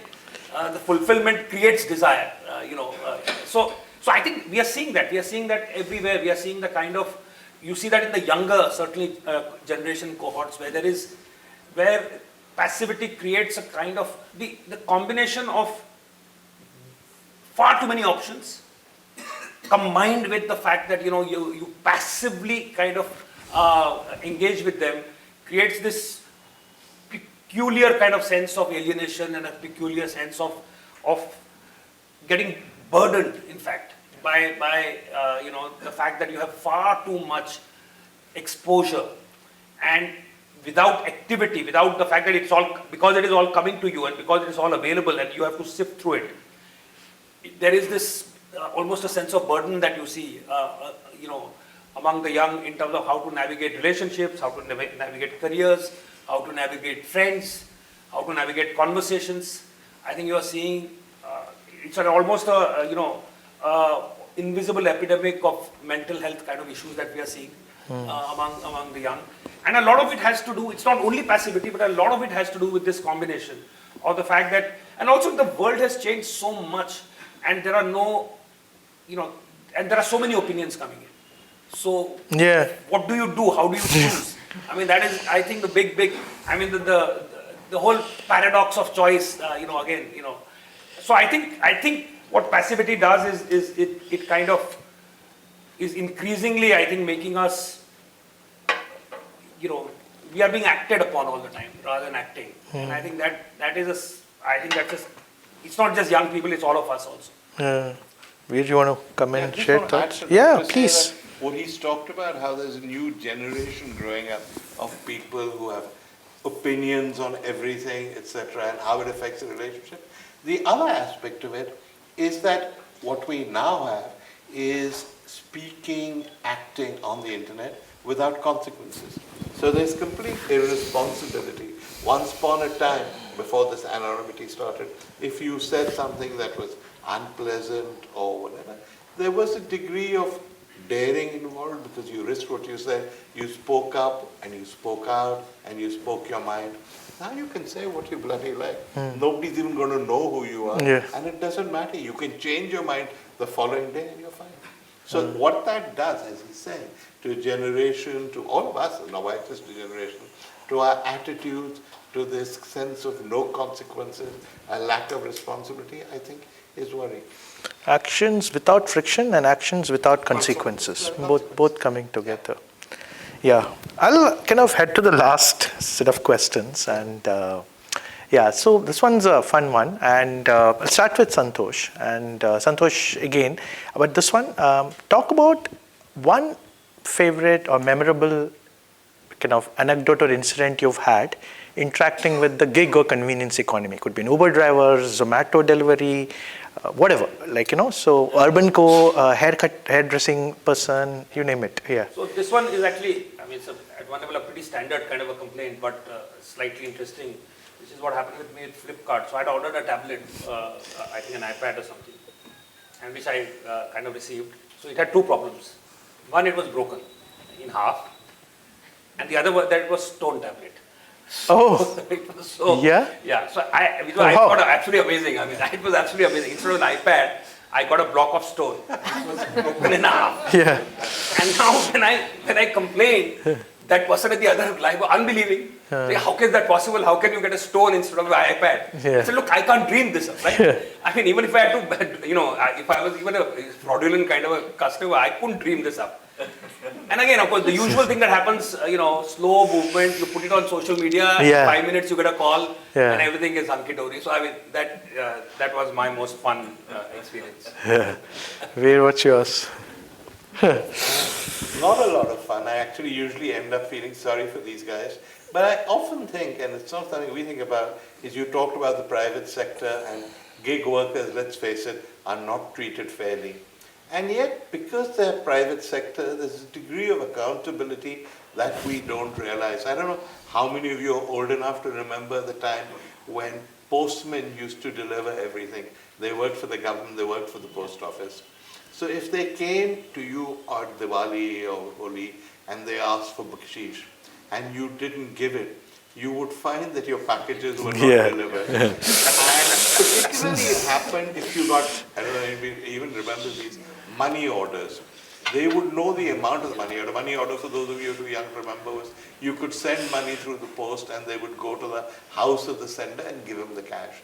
the fulfillment creates desire. So I think we are seeing that. We are seeing that everywhere. We are seeing the kind of, you see that in the younger, certainly generation cohorts, where passivity creates a kind of, the combination of far too many options combined with the fact that you passively kind of engage with them creates this peculiar kind of sense of alienation and a peculiar sense of getting burdened, in fact, by the fact that you have far too much exposure and without activity, without the fact that it's all, because it is all coming to you and because it is all available and you have to sift through it, there is this almost a sense of burden that you see, among the young in terms of how to navigate relationships, how to navigate careers, how to navigate friends, how to navigate conversations. I think you are seeing, it's almost invisible epidemic of mental health kind of issues that we are seeing among the young. And a lot of it has to do, it's not only passivity, but a lot of it has to do with this combination of the fact that, and also the world has changed so much and there are no, and there are so many opinions coming in. So what do you do? How do you choose? I mean, that is, I think, the big, I mean, the whole paradox of choice, again. So I think what passivity does is it kind of is increasingly, I think, making us, we are being acted upon all the time rather than acting. And I think that is it's not just young people, it's all of us also. Veer, you want to come and share thoughts? Yeah, Please. What he's talked about, how there's a new generation growing up of people who have opinions on everything, etc., and how it affects the relationship. The other aspect of it is that what we now have is speaking, acting on the internet without consequences. So there's complete irresponsibility. Once upon a time, before this anonymity started, if you said something that was unpleasant or whatever, there was a degree of daring involved because you risked what you said. You spoke up and you spoke out and you spoke your mind. Now you can say what you bloody like. Nobody's even going to know who you are. And it doesn't matter. You can change your mind the following day and you're fine. So what that does, as he's saying, to a generation, to all of us, now why just a generation, to our attitudes, to this sense of no consequences, a lack of responsibility, I think is worrying. Actions without friction and actions without consequences, both coming together. Yeah, I'll kind of head to the last set of questions, and so this one's a fun one, and I'll start with Santosh. And Santosh again, but this one, talk about one favorite or memorable kind of anecdote or incident you've had interacting with the gig or convenience economy. Could be an Uber driver, Zomato delivery, whatever, so urban hairdressing person, you name it. So this one is actually, it's at one level a pretty standard kind of a complaint, but slightly interesting, which is what happened with me at Flipkart. So I'd ordered a tablet, I think an iPad or something, and which I kind of received. So it had two problems. One, it was broken in half, and the other was that it was stone tablet. Oh, It was so, yeah? So I Wow. thought absolutely amazing. I mean, it was absolutely amazing. Instead of an iPad, I got a block of stone. It was broken in half. Yeah. And now when I complained, that person at the other line was unbelieving. Like, how can that possible? How can you get a stone instead of an iPad? Yeah. I said, look, I can't dream this up, right? Yeah. I mean, even if I had to, if I was even a fraudulent kind of a customer, I couldn't dream this up. And again, of course, the usual thing that happens, slow movement, you put it on social media, Yeah. 5 minutes you get a call, Yeah. and everything is hunky-dory. So I mean, that was my most fun experience. Yeah. Veer, what's yours? Not a lot of fun. I actually usually end up feeling sorry for these guys. But I often think, and it's not something we think about, is you talked about the private sector and gig workers, let's face it, are not treated fairly. And yet, because they're private sector, there's a degree of accountability that we don't realize. I don't know how many of you are old enough to remember the time when postmen used to deliver everything. They worked for the government, they worked for the post office. So if they came to you on Diwali or Holi and they asked for bakshish and you didn't give it, you would find that your packages were not delivered. And particularly it happened if you got, I don't know if you even remember these, money orders. They would know the amount of the money order. Money order, for those of you too young to remember, was you could send money through the post and they would go to the house of the sender and give him the cash.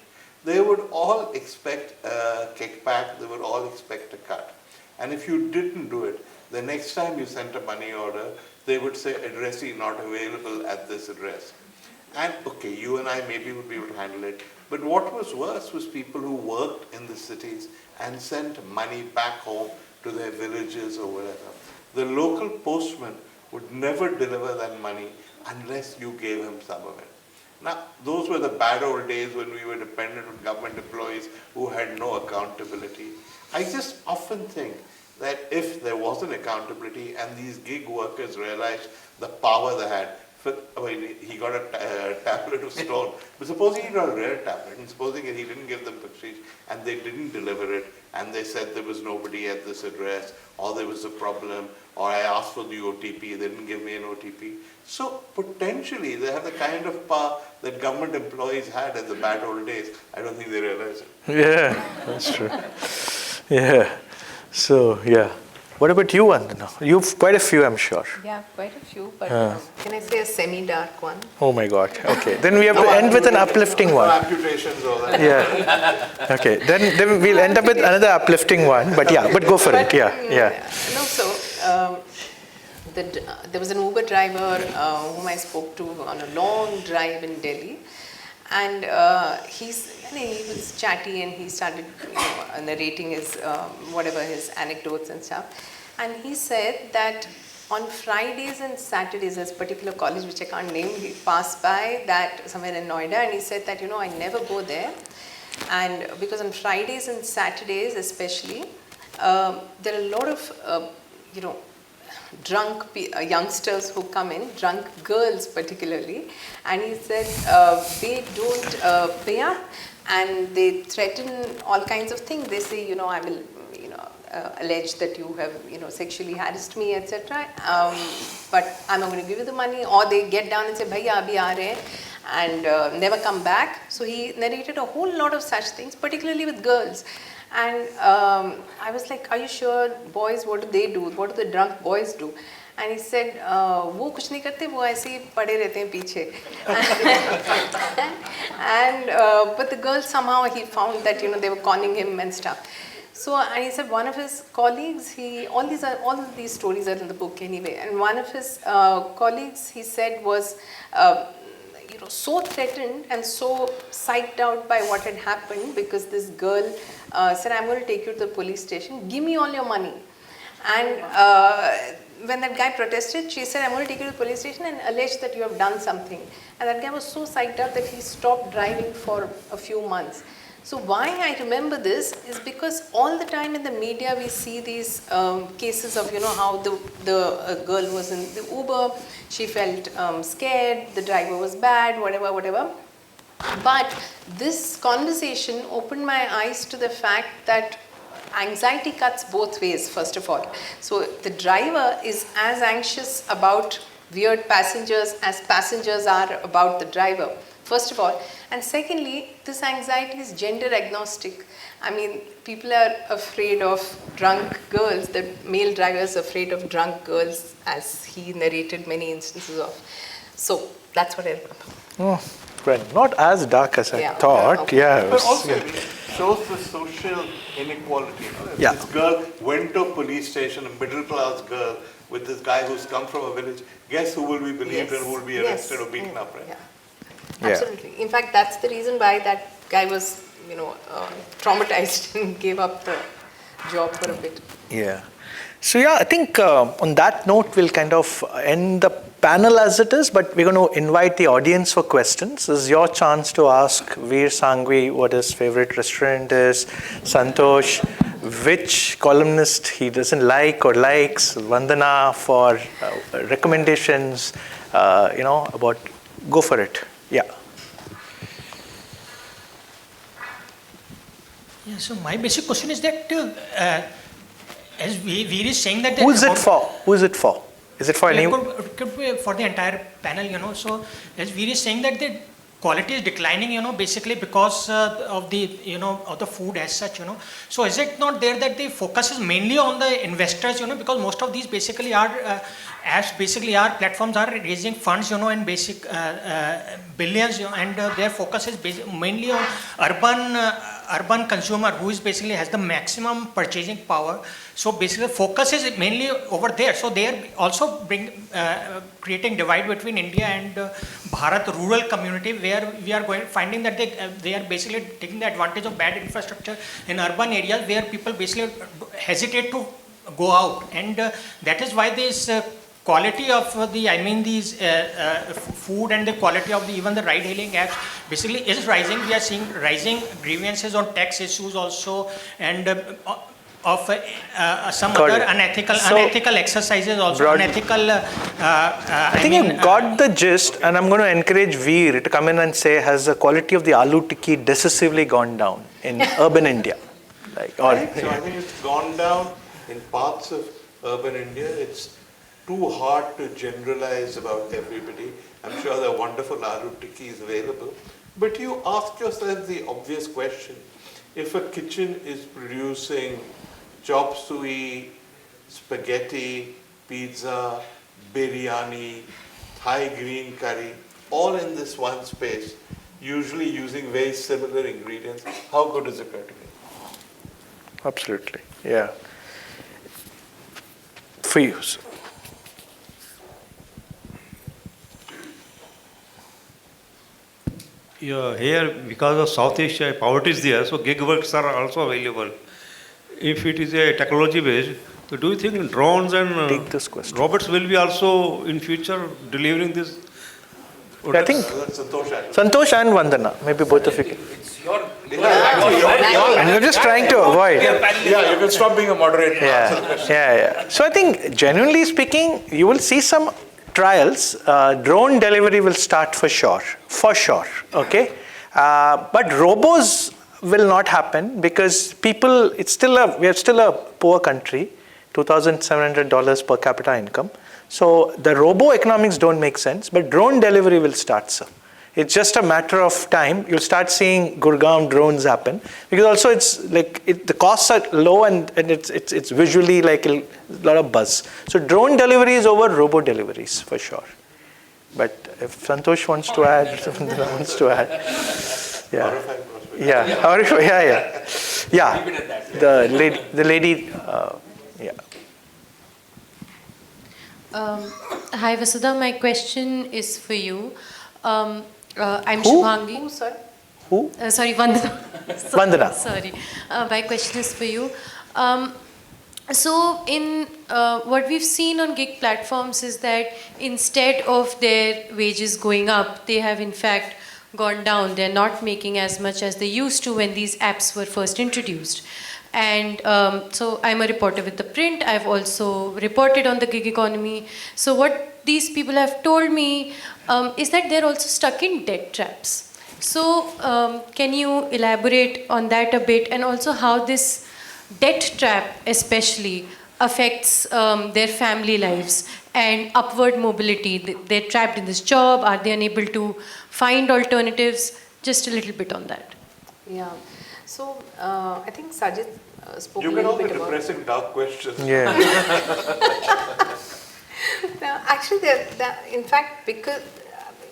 They would all expect a kickback, they would all expect a cut. And if you didn't do it, the next time you sent a money order, they would say addressee not available at this address. And okay, you and I maybe would be able to handle it. But what was worse was people who worked in the cities and sent money back home to their villages or whatever. The local postman would never deliver that money unless you gave him some of it. Now, those were the bad old days when we were dependent on government employees who had no accountability. I just often think that if there wasn't accountability and these gig workers realized the power they had, he got a tablet of stone, but supposing he got a rare tablet, and supposing he didn't give them bakshish and they didn't deliver it, and they said there was nobody at this address, or there was a problem, or I asked for the OTP, they didn't give me an OTP. So potentially they have the kind of power that government employees had in the bad old days. I don't think they realize it. Yeah, that's true. Yeah. So, yeah. What about you, Vandana? You've quite a few, I'm sure. Yeah, quite a few, but can I say a semi-dark one? Oh my God. Okay. Then we have to end with an uplifting No one. amputations or that. Yeah. Okay. Then we'll end up with another uplifting one. But yeah, but go for it. Yeah. Yeah. No, so there was an Uber driver whom I spoke to on a long drive in Delhi. And he was chatty and he started narrating his his anecdotes and stuff. And he said that on Fridays and Saturdays, this particular college which I can't name, he passed by that somewhere in Noida, and he said that I never go there, and because on Fridays and Saturdays especially, there are a lot of drunk youngsters who come in, drunk girls particularly, and he said they don't pay up and they threaten all kinds of things. They say, I will, allege that you have, sexually harassed me, etc. But I'm not going to give you the money. Or they get down and say, Bhaiya, abhi aa rahe hain, and never come back. So he narrated a whole lot of such things, particularly with girls. And I was like, are you sure, boys, what do they do? What do the drunk boys do? And he said, वो कुछ नहीं करते, वो ऐसे ही पड़े रहते हैं पीछे. And but the girls somehow he found that they were conning him and stuff. So and he said one of his colleagues, all of these stories are in the book anyway. And one of his colleagues, he said, was so threatened and so psyched out by what had happened because this girl said, I'm going to take you to the police station, give me all your money. And when that guy protested, she said, I'm going to take you to the police station and allege that you have done something. And that guy was so psyched out that he stopped driving for a few months. So why I remember this is because all the time in the media we see these cases of how the girl was in the Uber, she felt scared, the driver was bad, whatever. But this conversation opened my eyes to the fact that anxiety cuts both ways, first of all. So the driver is as anxious about weird passengers as passengers are about the driver, first of all. And secondly, this anxiety is gender agnostic. I mean, people are afraid of drunk girls. The male driver is afraid of drunk girls, as he narrated many instances of. So that's what I remember. Oh, well, not as dark as I Yeah. thought. Okay. Yeah. it But was- also, yeah. it shows the social inequality. Yeah. This girl went to a police station, a middle-class girl, with this guy who's come from a village. Guess who will be believed and who will be arrested or beaten up, right? Yeah. Yeah. Absolutely. In fact, that's the reason why that guy was, traumatized and gave up the job for a bit. Yeah. So yeah, I think on that note, we'll kind of end the panel as it is, but we're going to invite the audience for questions. This is your chance to ask Veer Sanghvi what his favorite restaurant is, Santosh which columnist he doesn't like or likes, Vandana for recommendations, about, go for it. Yeah. Yeah, so my basic question is that as Veer is saying that... Who is it for? Who is it for? Is it for any... It could be for the entire panel, so as Veer is saying that the quality is declining, basically because of the, of the food as such, So is it not there that the focus is mainly on the investors, because most of these basically are, apps basically are, platforms are raising funds, in basic billions, and their focus is mainly on urban consumer who is basically has the maximum purchasing power. So basically focus is mainly over there. So they are also creating divide between India and Bharat rural community, where we are finding that they are basically taking the advantage of bad infrastructure in urban areas where people basically hesitate to go out, and that is why this quality of these food and the quality of even the ride-hailing apps basically is rising. We are seeing rising grievances on tax issues also, and of some other unethical exercises also, unethical... I think you got the gist, and I'm going to encourage Veer to come in and say, has the quality of the aloo tikki decisively gone down in urban India? So I think it's gone down in parts of urban India. It's too hard to generalize about everybody. I'm sure there are wonderful aloo tikkis available. But you ask yourself the obvious question. If a kitchen is producing chop suey, spaghetti, pizza, biryani, Thai green curry, all in this one space, usually using very similar ingredients, how good is it going to be? Absolutely, yeah. For you. Yeah, here, because of South Asia, poverty is there, so gig works are also available. If it is a technology based, so do you think drones and robots will be also in future delivering this? I think Santosh and Vandana, maybe both of you. It's your... And you're just trying to avoid. Yeah, you can stop being a moderator. Yeah. So I think, genuinely speaking, you will see some trials. Drone delivery will start for sure, okay? But robos will not happen because people, we are still a poor country, $2,700 per capita income. So the robo economics don't make sense, but drone delivery will start, sir. It's just a matter of time. You'll start seeing Gurgaon drones happen because also it's like the costs are low and it's visually like a lot of buzz. So drone delivery is over robo deliveries for sure. But if Santosh wants to add, the lady. Hi Vasudha, my question is for you. I'm Shubhangi. Who, sir? Who? Sorry, Vandana. Vandana. Sorry. My question is for you. So in what we've seen on gig platforms is that instead of their wages going up, they have in fact gone down. They're not making as much as they used to when these apps were first introduced. And so I'm a reporter with the print. I've also reported on the gig economy. So what these people have told me is that they're also stuck in debt traps. So can you elaborate on that a bit, and also how this debt trap especially affects their family lives and upward mobility. They're trapped in this job. Are they unable to find alternatives? Just a little bit on that. Yeah. So I think Sajith spoke You a can little all be bit about. depressing dark questions. Yeah. Now, actually, in fact, because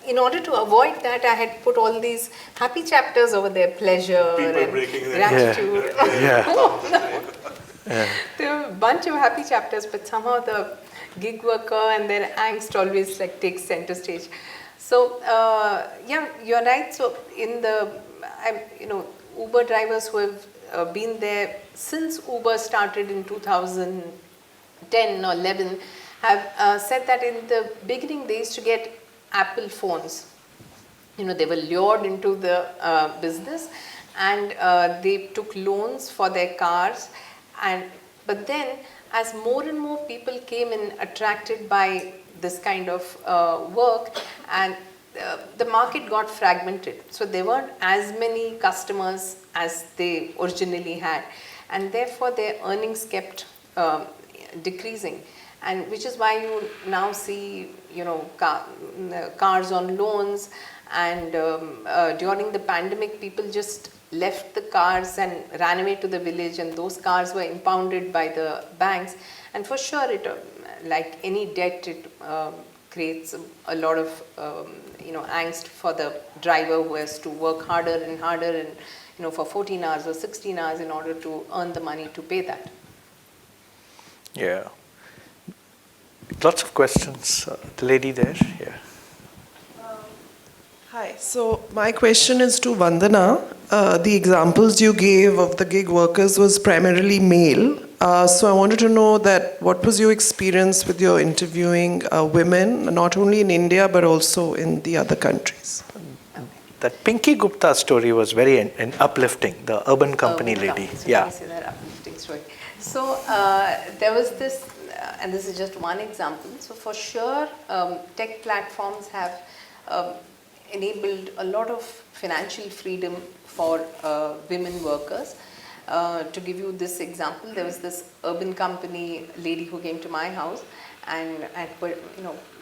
in order to avoid that, I had put all these happy chapters over there: pleasure People and breaking their gratitude. Yeah. There were a bunch of happy chapters, but somehow the gig worker and their angst always like takes center stage. So yeah, you're right. So in the, Uber drivers who have been there since Uber started in 2010 or 11 have said that in the beginning they used to get Apple phones. They were lured into the business, and they took loans for their cars. But then, as more and more people came in attracted by this kind of work, and the market got fragmented. So there weren't as many customers as they originally had, and therefore their earnings kept decreasing. And which is why you now see, cars on loans. And during the pandemic, people just left the cars and ran away to the village, and those cars were impounded by the banks. And for sure, it, like any debt, it creates a lot of angst for the driver who has to work harder and harder, and for 14 hours or 16 hours in order to earn the money to pay that. Yeah. Lots of questions. The lady there, yeah. Hi, so my question is to Vandana. The examples you gave of the gig workers was primarily male. So I wanted to know that what was your experience with your interviewing women, not only in India, but also in the other countries? That Pinky Gupta story was very uplifting, the urban company lady. So Yeah. I say that uplifting story. So there was this, and this is just one example. So for sure, tech platforms have enabled a lot of financial freedom for women workers. To give you this example, there was this urban company lady who came to my house, and I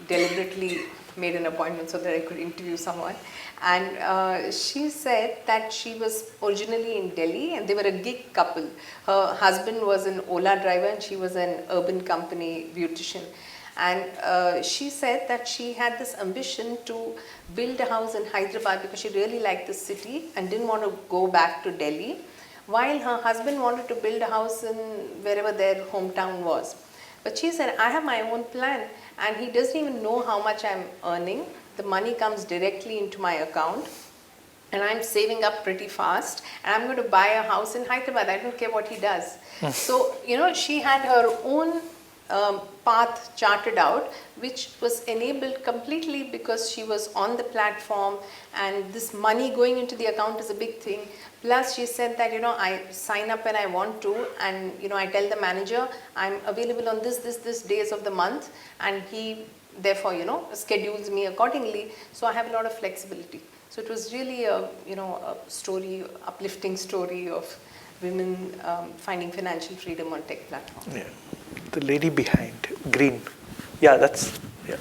deliberately made an appointment so that I could interview someone. And she said that she was originally in Delhi, and they were a gig couple. Her husband was an Ola driver, and she was an urban company beautician. And she said that she had this ambition to build a house in Hyderabad because she really liked the city and didn't want to go back to Delhi, while her husband wanted to build a house in wherever their hometown was. But she said, I have my own plan, and he doesn't even know how much I'm earning. The money comes directly into my account, and I'm saving up pretty fast, and I'm going to buy a house in Hyderabad. I don't care what he does. So, she had her own path charted out, which was enabled completely because she was on the platform, and this money going into the account is a big thing. Plus, she said that, I sign up when I want to, and, I tell the manager I'm available on this days of the month, and he therefore, schedules me accordingly. So I have a lot of flexibility. So it was really a story, uplifting story of women finding financial freedom on tech platforms. Yeah. The lady behind, green. Yeah, that's, yeah.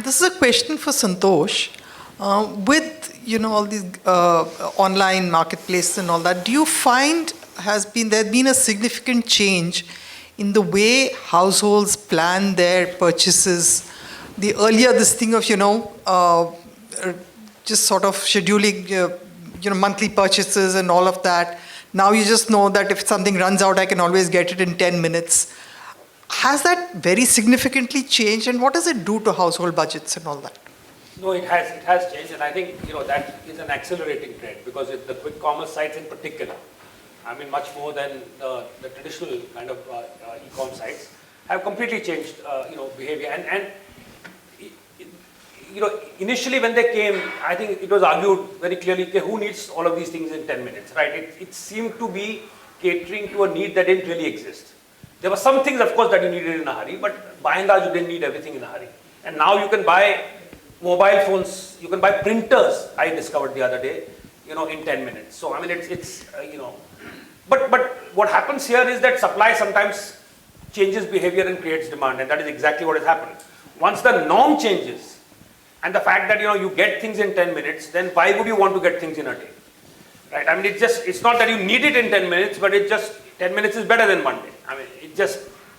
This is a question for Santosh. With, all these online marketplaces and all that, do you find there been a significant change in the way households plan their purchases? The earlier this thing of, just sort of scheduling, monthly purchases and all of that. Now you just know that if something runs out, I can always get it in 10 minutes. Has that very significantly changed, and what does it do to household budgets and all that? No, it has changed, and I think that is an accelerating trend because the quick commerce sites in particular, I mean much more than the traditional kind of e-com sites, have completely changed behavior. And initially when they came, I think it was argued very clearly, okay, who needs all of these things in 10 minutes, right? It seemed to be catering to a need that didn't really exist. There were some things, of course, that you needed in a hurry, but by and large, you didn't need everything in a hurry. And now you can buy mobile phones, you can buy printers, I discovered the other day, in 10 minutes. So, I mean, it's But what happens here is that supply sometimes changes behavior and creates demand, and that is exactly what has happened. Once the norm changes, and the fact that you get things in 10 minutes, then why would you want to get things in a day? Right? I mean, it's not that you need it in 10 minutes, but 10 minutes is better than 1 day. I mean,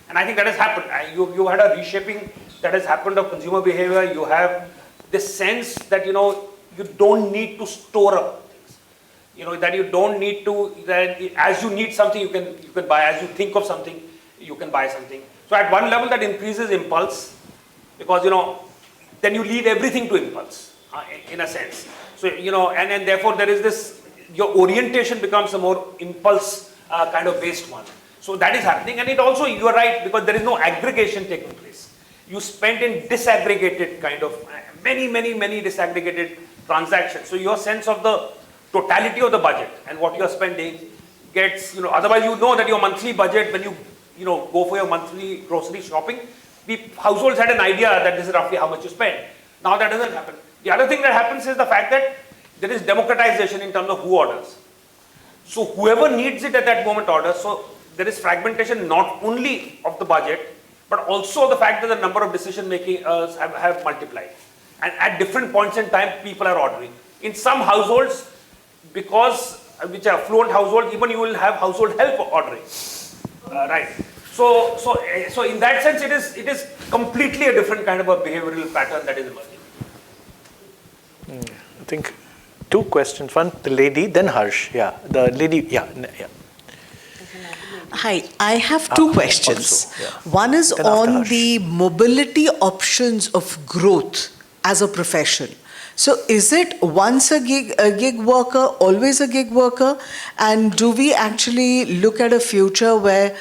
and I think that has happened. You had a reshaping that has happened of consumer behavior. You have this sense that, you don't need to store up things. That you don't need to, that as you need something, you can buy. As you think of something, you can buy something. So at one level that increases impulse, because, then you leave everything to impulse, in a sense. So, and therefore there is this, your orientation becomes a more impulse kind of based one. So that is happening, and it also, you are right, because there is no aggregation taking place. You spend in disaggregated kind of, many disaggregated transactions. So your sense of the totality of the budget and what you are spending gets, otherwise that your monthly budget, when you go for your monthly grocery shopping, the households had an idea that this is roughly how much you spend. Now that doesn't happen. The other thing that happens is the fact that there is democratization in terms of who orders. So whoever needs it at that moment orders. So there is fragmentation not only of the budget, but also the fact that the number of decision making have multiplied. And at different points in time, people are ordering. In some households, because which are affluent households, even you will have household help ordering, right? So in that sense, it is completely a different kind of a behavioral pattern that is emerging. I think two questions. One, the lady, then Harsh. Yeah, the lady. Yeah. Hi, I have two questions. Also, yeah. One is Then after on Harsh. the mobility options of growth as a profession. So is it once a gig worker, always a gig worker? And do we actually look at a future where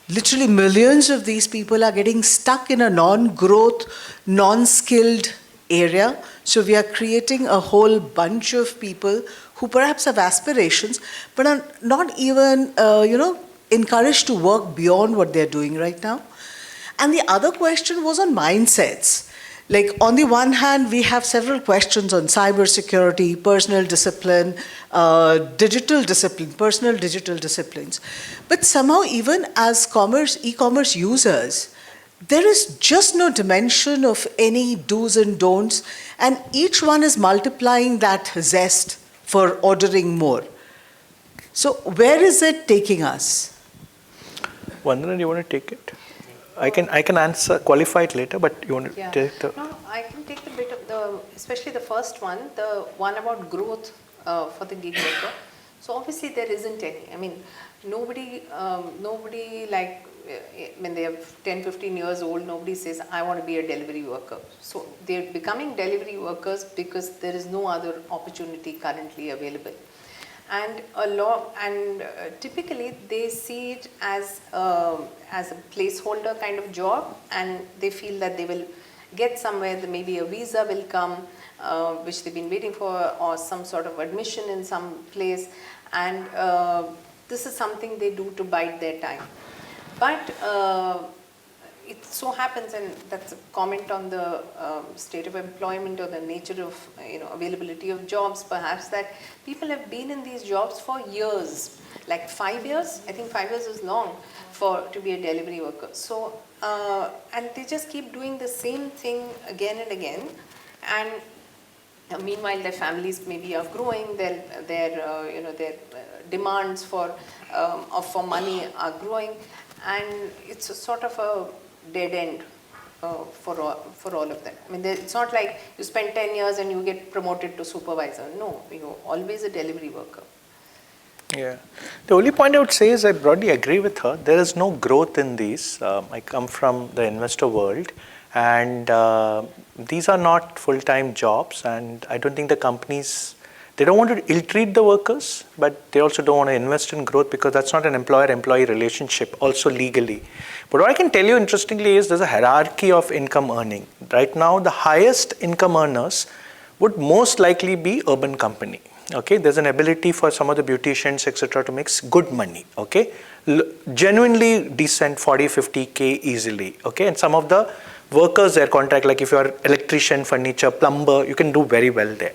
literally millions of these people are getting stuck in a non-growth, non-skilled area? So we are creating a whole bunch of people who perhaps have aspirations, but are not even, encouraged to work beyond what they're doing right now. And the other question was on mindsets. Like, on the one hand, we have several questions on cybersecurity, personal discipline, personal digital disciplines. But somehow, even as e-commerce users, there is just no dimension of any do's and don'ts, and each one is multiplying that zest for ordering more. So where is it taking us? Vandana, do you want to take it? I can answer, qualify it later, but you want to take the... No, I can take the bit of especially the first one, the one about growth for the gig worker. So obviously there isn't any. I mean, nobody like, when they are 10, 15 years old, nobody says, I want to be a delivery worker. So they're becoming delivery workers because there is no other opportunity currently available. And typically they see it as a placeholder kind of job, and they feel that they will get somewhere, that maybe a visa will come, which they've been waiting for, or some sort of admission in some place, and this is something they do to bide their time. But it so happens, and that's a comment on the state of employment or the nature of availability of jobs, perhaps, that people have been in these jobs for years, like 5 years. I think 5 years is long to be a delivery worker. So and they just keep doing the same thing again and again, and meanwhile their families maybe are growing, their demands for money are growing, and it's a sort of a dead end for all of them. I mean, it's not like you spend 10 years and you get promoted to supervisor. No, you're always a delivery worker. Yeah. The only point I would say is I broadly agree with her. There is no growth in these. I come from the investor world, and these are not full-time jobs, and I don't think the companies, they don't want to ill-treat the workers, but they also don't want to invest in growth because that's not an employer-employee relationship, also legally. But what I can tell you interestingly is there's a hierarchy of income earning. Right now, the highest income earners would most likely be urban company. Okay, there's an ability for some of the beauticians, etc., to make good money. Okay, genuinely decent 40, 50K easily. Okay, and some of the workers, their contract, like if you're electrician, furniture, plumber, you can do very well there.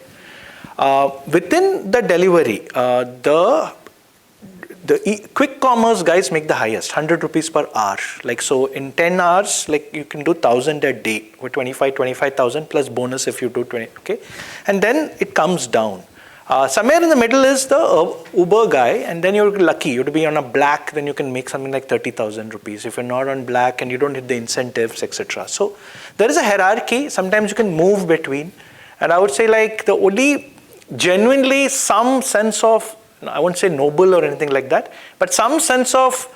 Within the delivery, quick commerce guys make the highest, 100 rupees per hour. Like, so in 10 hours, like you can do 1,000 a day with 25,000 plus bonus if you do 20, okay? And then it comes down. Somewhere in the middle is the Uber guy, and then you're lucky. You have to be on a black, then you can make something like 30,000 rupees. If you're not on black and you don't hit the incentives, etc. So there is a hierarchy. Sometimes you can move between. And I would say like the only genuinely some sense of, I won't say noble or anything like that, but some sense of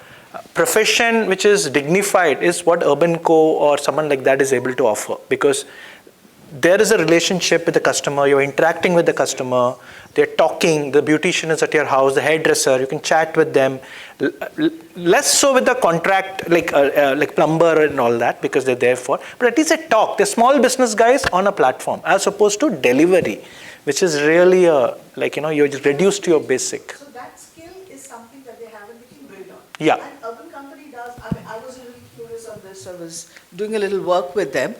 profession which is dignified is what Urban Co or someone like that is able to offer, because there is a relationship with the customer, you're interacting with the customer, they're talking, the beautician is at your house, the hairdresser, you can chat with them, less so with the contract, like plumber and all that, because they're there for, but at least they talk. They're small business guys on a platform, as opposed to delivery, which is really you're just reduced to your basic. So that skill is something that they haven't been built on. Yeah. And Urban Company does, I was really curious on this, I was doing a little work with them.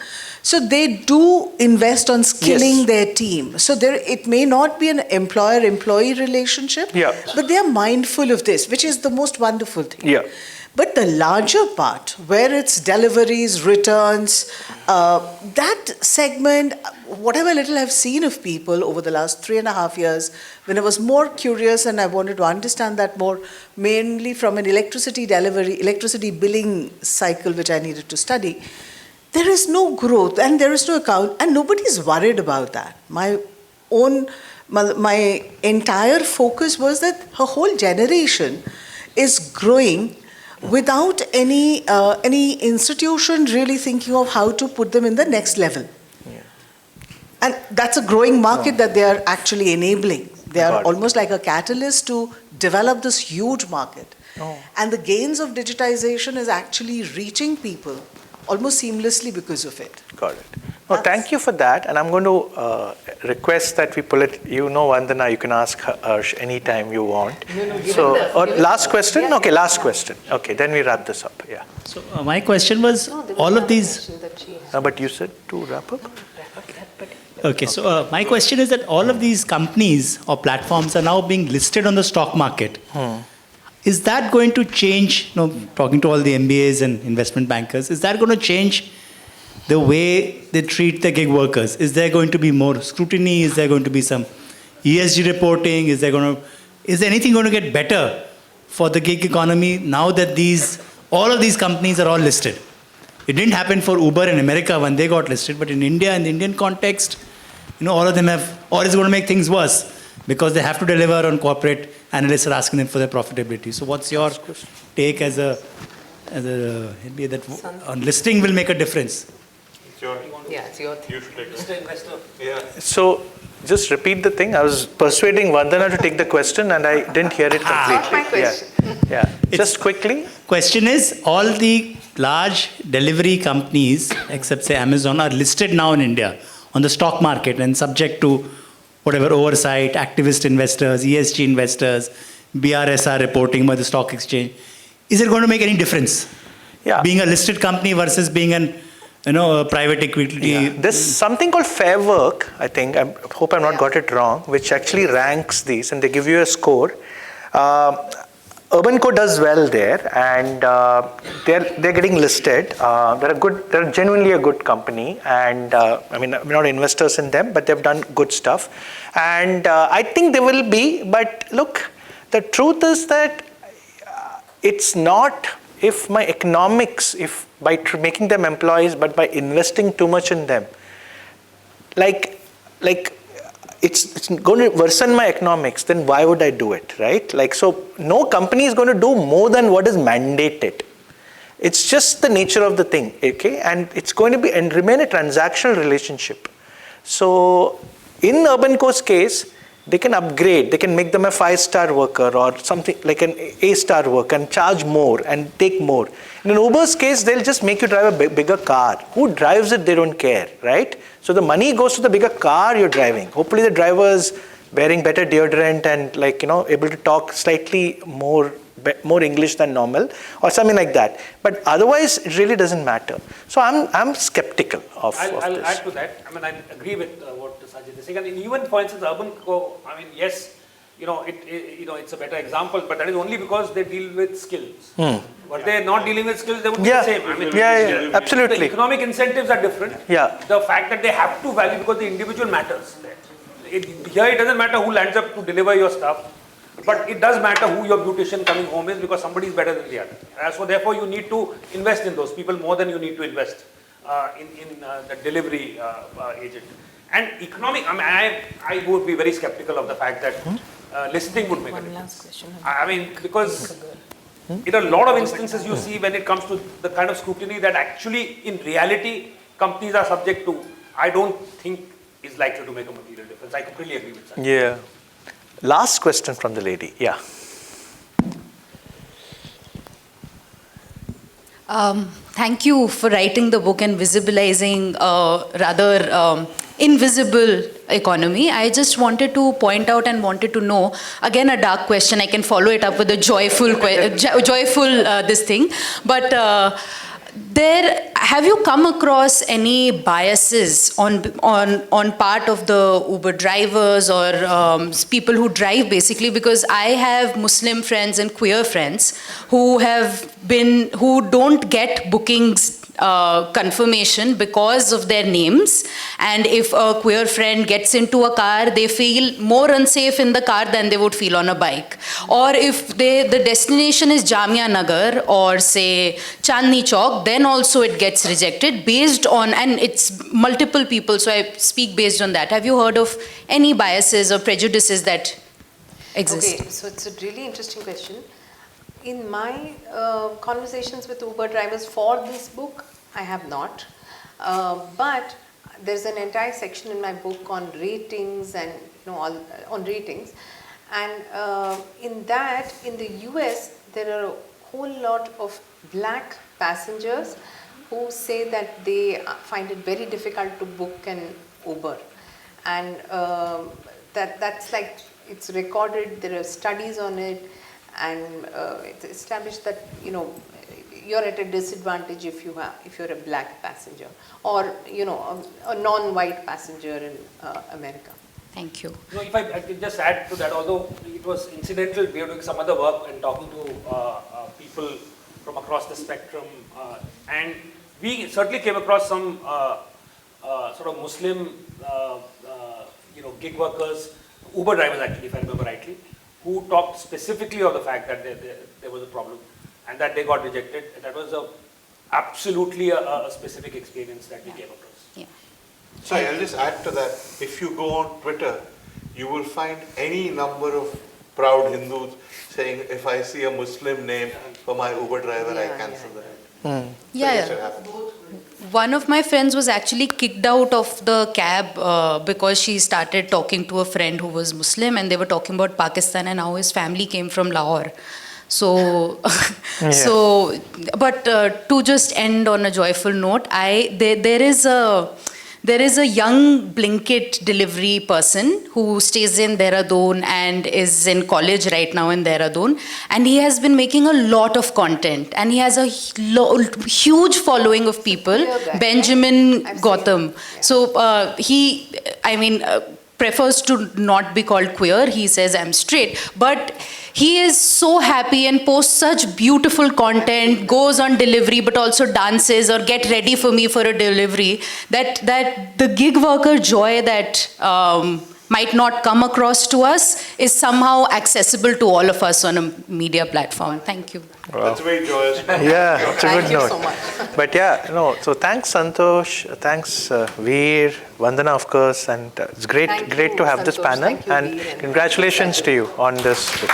So they do invest on skilling their team. So it may not be an employer-employee relationship, but they are mindful of this, which is the most wonderful thing. Yeah. But the larger part, where it's deliveries, returns, that segment, whatever little I've seen of people over the last 3.5 years, when I was more curious and I wanted to understand that more, mainly from an electricity billing cycle, which I needed to study, there is no growth and there is no account, and nobody's worried about that. My entire focus was that her whole generation is growing without any institution really thinking of how to put them in the next level. Yeah. And that's a growing market that they are actually enabling. They are almost like a catalyst to develop this huge market. And the gains of digitization is actually reaching people almost seamlessly because of it. Got it. No, thank you for that. And I'm going to request that we pull it. You know, Vandana, you can ask her anytime you want. So, last question? Okay, last question. Okay, then we wrap this up. Yeah. So, my question was all of these. But you said to wrap up? Okay, so my question is that all of these companies or platforms are now being listed on the stock market. Is that going to change, talking to all the MBAs and investment bankers, is that going to change the way they treat the gig workers? Is there going to be more scrutiny? Is there going to be some ESG reporting? Is there anything going to get better for the gig economy now that all of these companies are all listed? It didn't happen for Uber in America when they got listed, but in India, in the Indian context, all of them have, or it's going to make things worse because they have to deliver on corporate analysts are asking them for their profitability. So what's your take as a MBA that on listing will make a difference? It's your thing. You should take Mr. Investor. Yeah. So, just repeat the thing. I was persuading Vandana to take the question and I didn't hear it completely. Not my question. Yeah. Just quickly. Question is, all the large delivery companies, except say Amazon, are listed now in India on the stock market and subject to whatever oversight, activist investors, ESG investors, BRSR reporting by the stock exchange. Is it going to make any difference? Yeah. Being a listed company versus being a private equity. Yeah. There's something called Fair Work, I think. I hope I've not got it wrong, which actually ranks these and they give you a score. Urban Co does well there, and they're getting listed. They're genuinely a good company, and I'm not investors in them, but they've done good stuff, and I think they will be. But look, the truth is that it's not if my economics, if by making them employees, but by investing too much in them, like. It's going to worsen my economics, then why would I do it, right? So no company is going to do more than what is mandated. It's just the nature of the thing, okay? And it's going to be and remain a transactional relationship. So in Urban Co's case, they can upgrade, they can make them a 5-star worker or something like an A-star worker and charge more and take more. In Uber's case, they'll just make you drive a bigger car. Who drives it, they don't care, right? So the money goes to the bigger car you're driving. Hopefully the driver is wearing better deodorant and able to talk slightly more English than normal or something like that. But otherwise, it really doesn't matter. So I'm skeptical of I'll this. add to that. I agree with what Sajith is saying. And even, for instance, Urban Co, yes, it's a better example, but that is only because they deal with skills. But they're not dealing with skills, they would be the same. I mean, absolutely. The economic incentives are different. Yeah. The fact that they have to value because the individual matters. Here it doesn't matter who lands up to deliver your stuff, but it does matter who your beautician coming home is because somebody is better than the other. So therefore you need to invest in those people more than you need to invest in the delivery agent. And economic, I would be very skeptical of the fact that listing would make a difference. I mean, because in a lot of instances you see when it comes to the kind of scrutiny that actually in reality companies are subject to, I don't think is likely to make a material difference. I completely agree with that. Yeah. Last question from the lady. Yeah. Thank you for writing the book and visibilizing rather invisible economy. I just wanted to point out and wanted to know, again a dark question, I can follow it up with a joyful, this thing, but have you come across any biases on part of the Uber drivers or people who drive basically? Because I have Muslim friends and queer friends who don't get bookings confirmation because of their names, and if a queer friend gets into a car, they feel more unsafe in the car than they would feel on a bike. Or if the destination is Jamia Nagar or say Chandni Chowk, then also it gets rejected based on, and it's multiple people, so I speak based on that. Have you heard of any biases or prejudices that exist? Okay, so it's a really interesting question. In my conversations with Uber drivers for this book, I have not. But there's an entire section in my book on ratings and on ratings. And in that, in the US, there are a whole lot of black passengers who say that they find it very difficult to book an Uber. And that's like, it's recorded, there are studies on it. And it's established that you're at a disadvantage if you're a black passenger or a non-white passenger in America. Thank you. If I could just add to that, although it was incidental, we were doing some other work and talking to people from across the spectrum, and we certainly came across some sort of Muslim gig workers, Uber drivers actually, if I remember rightly, who talked specifically of the fact that there was a problem and that they got rejected. That was absolutely a specific experience that we came across. Yeah. Sorry, I'll just add to that. If you go on Twitter, you will find any number of proud Hindus saying, if I see a Muslim name for my Uber driver, I cancel that. One of my friends was actually kicked out of the cab because she started talking to a friend who was Muslim, and they were talking about Pakistan and how his family came from Lahore. So, but to just end on a joyful note, there is a young Blinkit delivery person who stays in Dehradun and is in college right now in Dehradun, and he has been making a lot of content and he has a huge following of people. Benjamin Gautam. So he prefers to not be called queer. He says, I'm straight, but he is so happy and posts such beautiful content, goes on delivery, but also dances or get ready for me for a delivery, that the gig worker joy that might not come across to us is somehow accessible to all of us on a media platform. Thank you. Wow. That's very joyous. Yeah, it's a good note. Thank you so much. But so thanks Santosh, thanks Veer, Vandana of course, and it's great to have this panel, and congratulations to you on this book.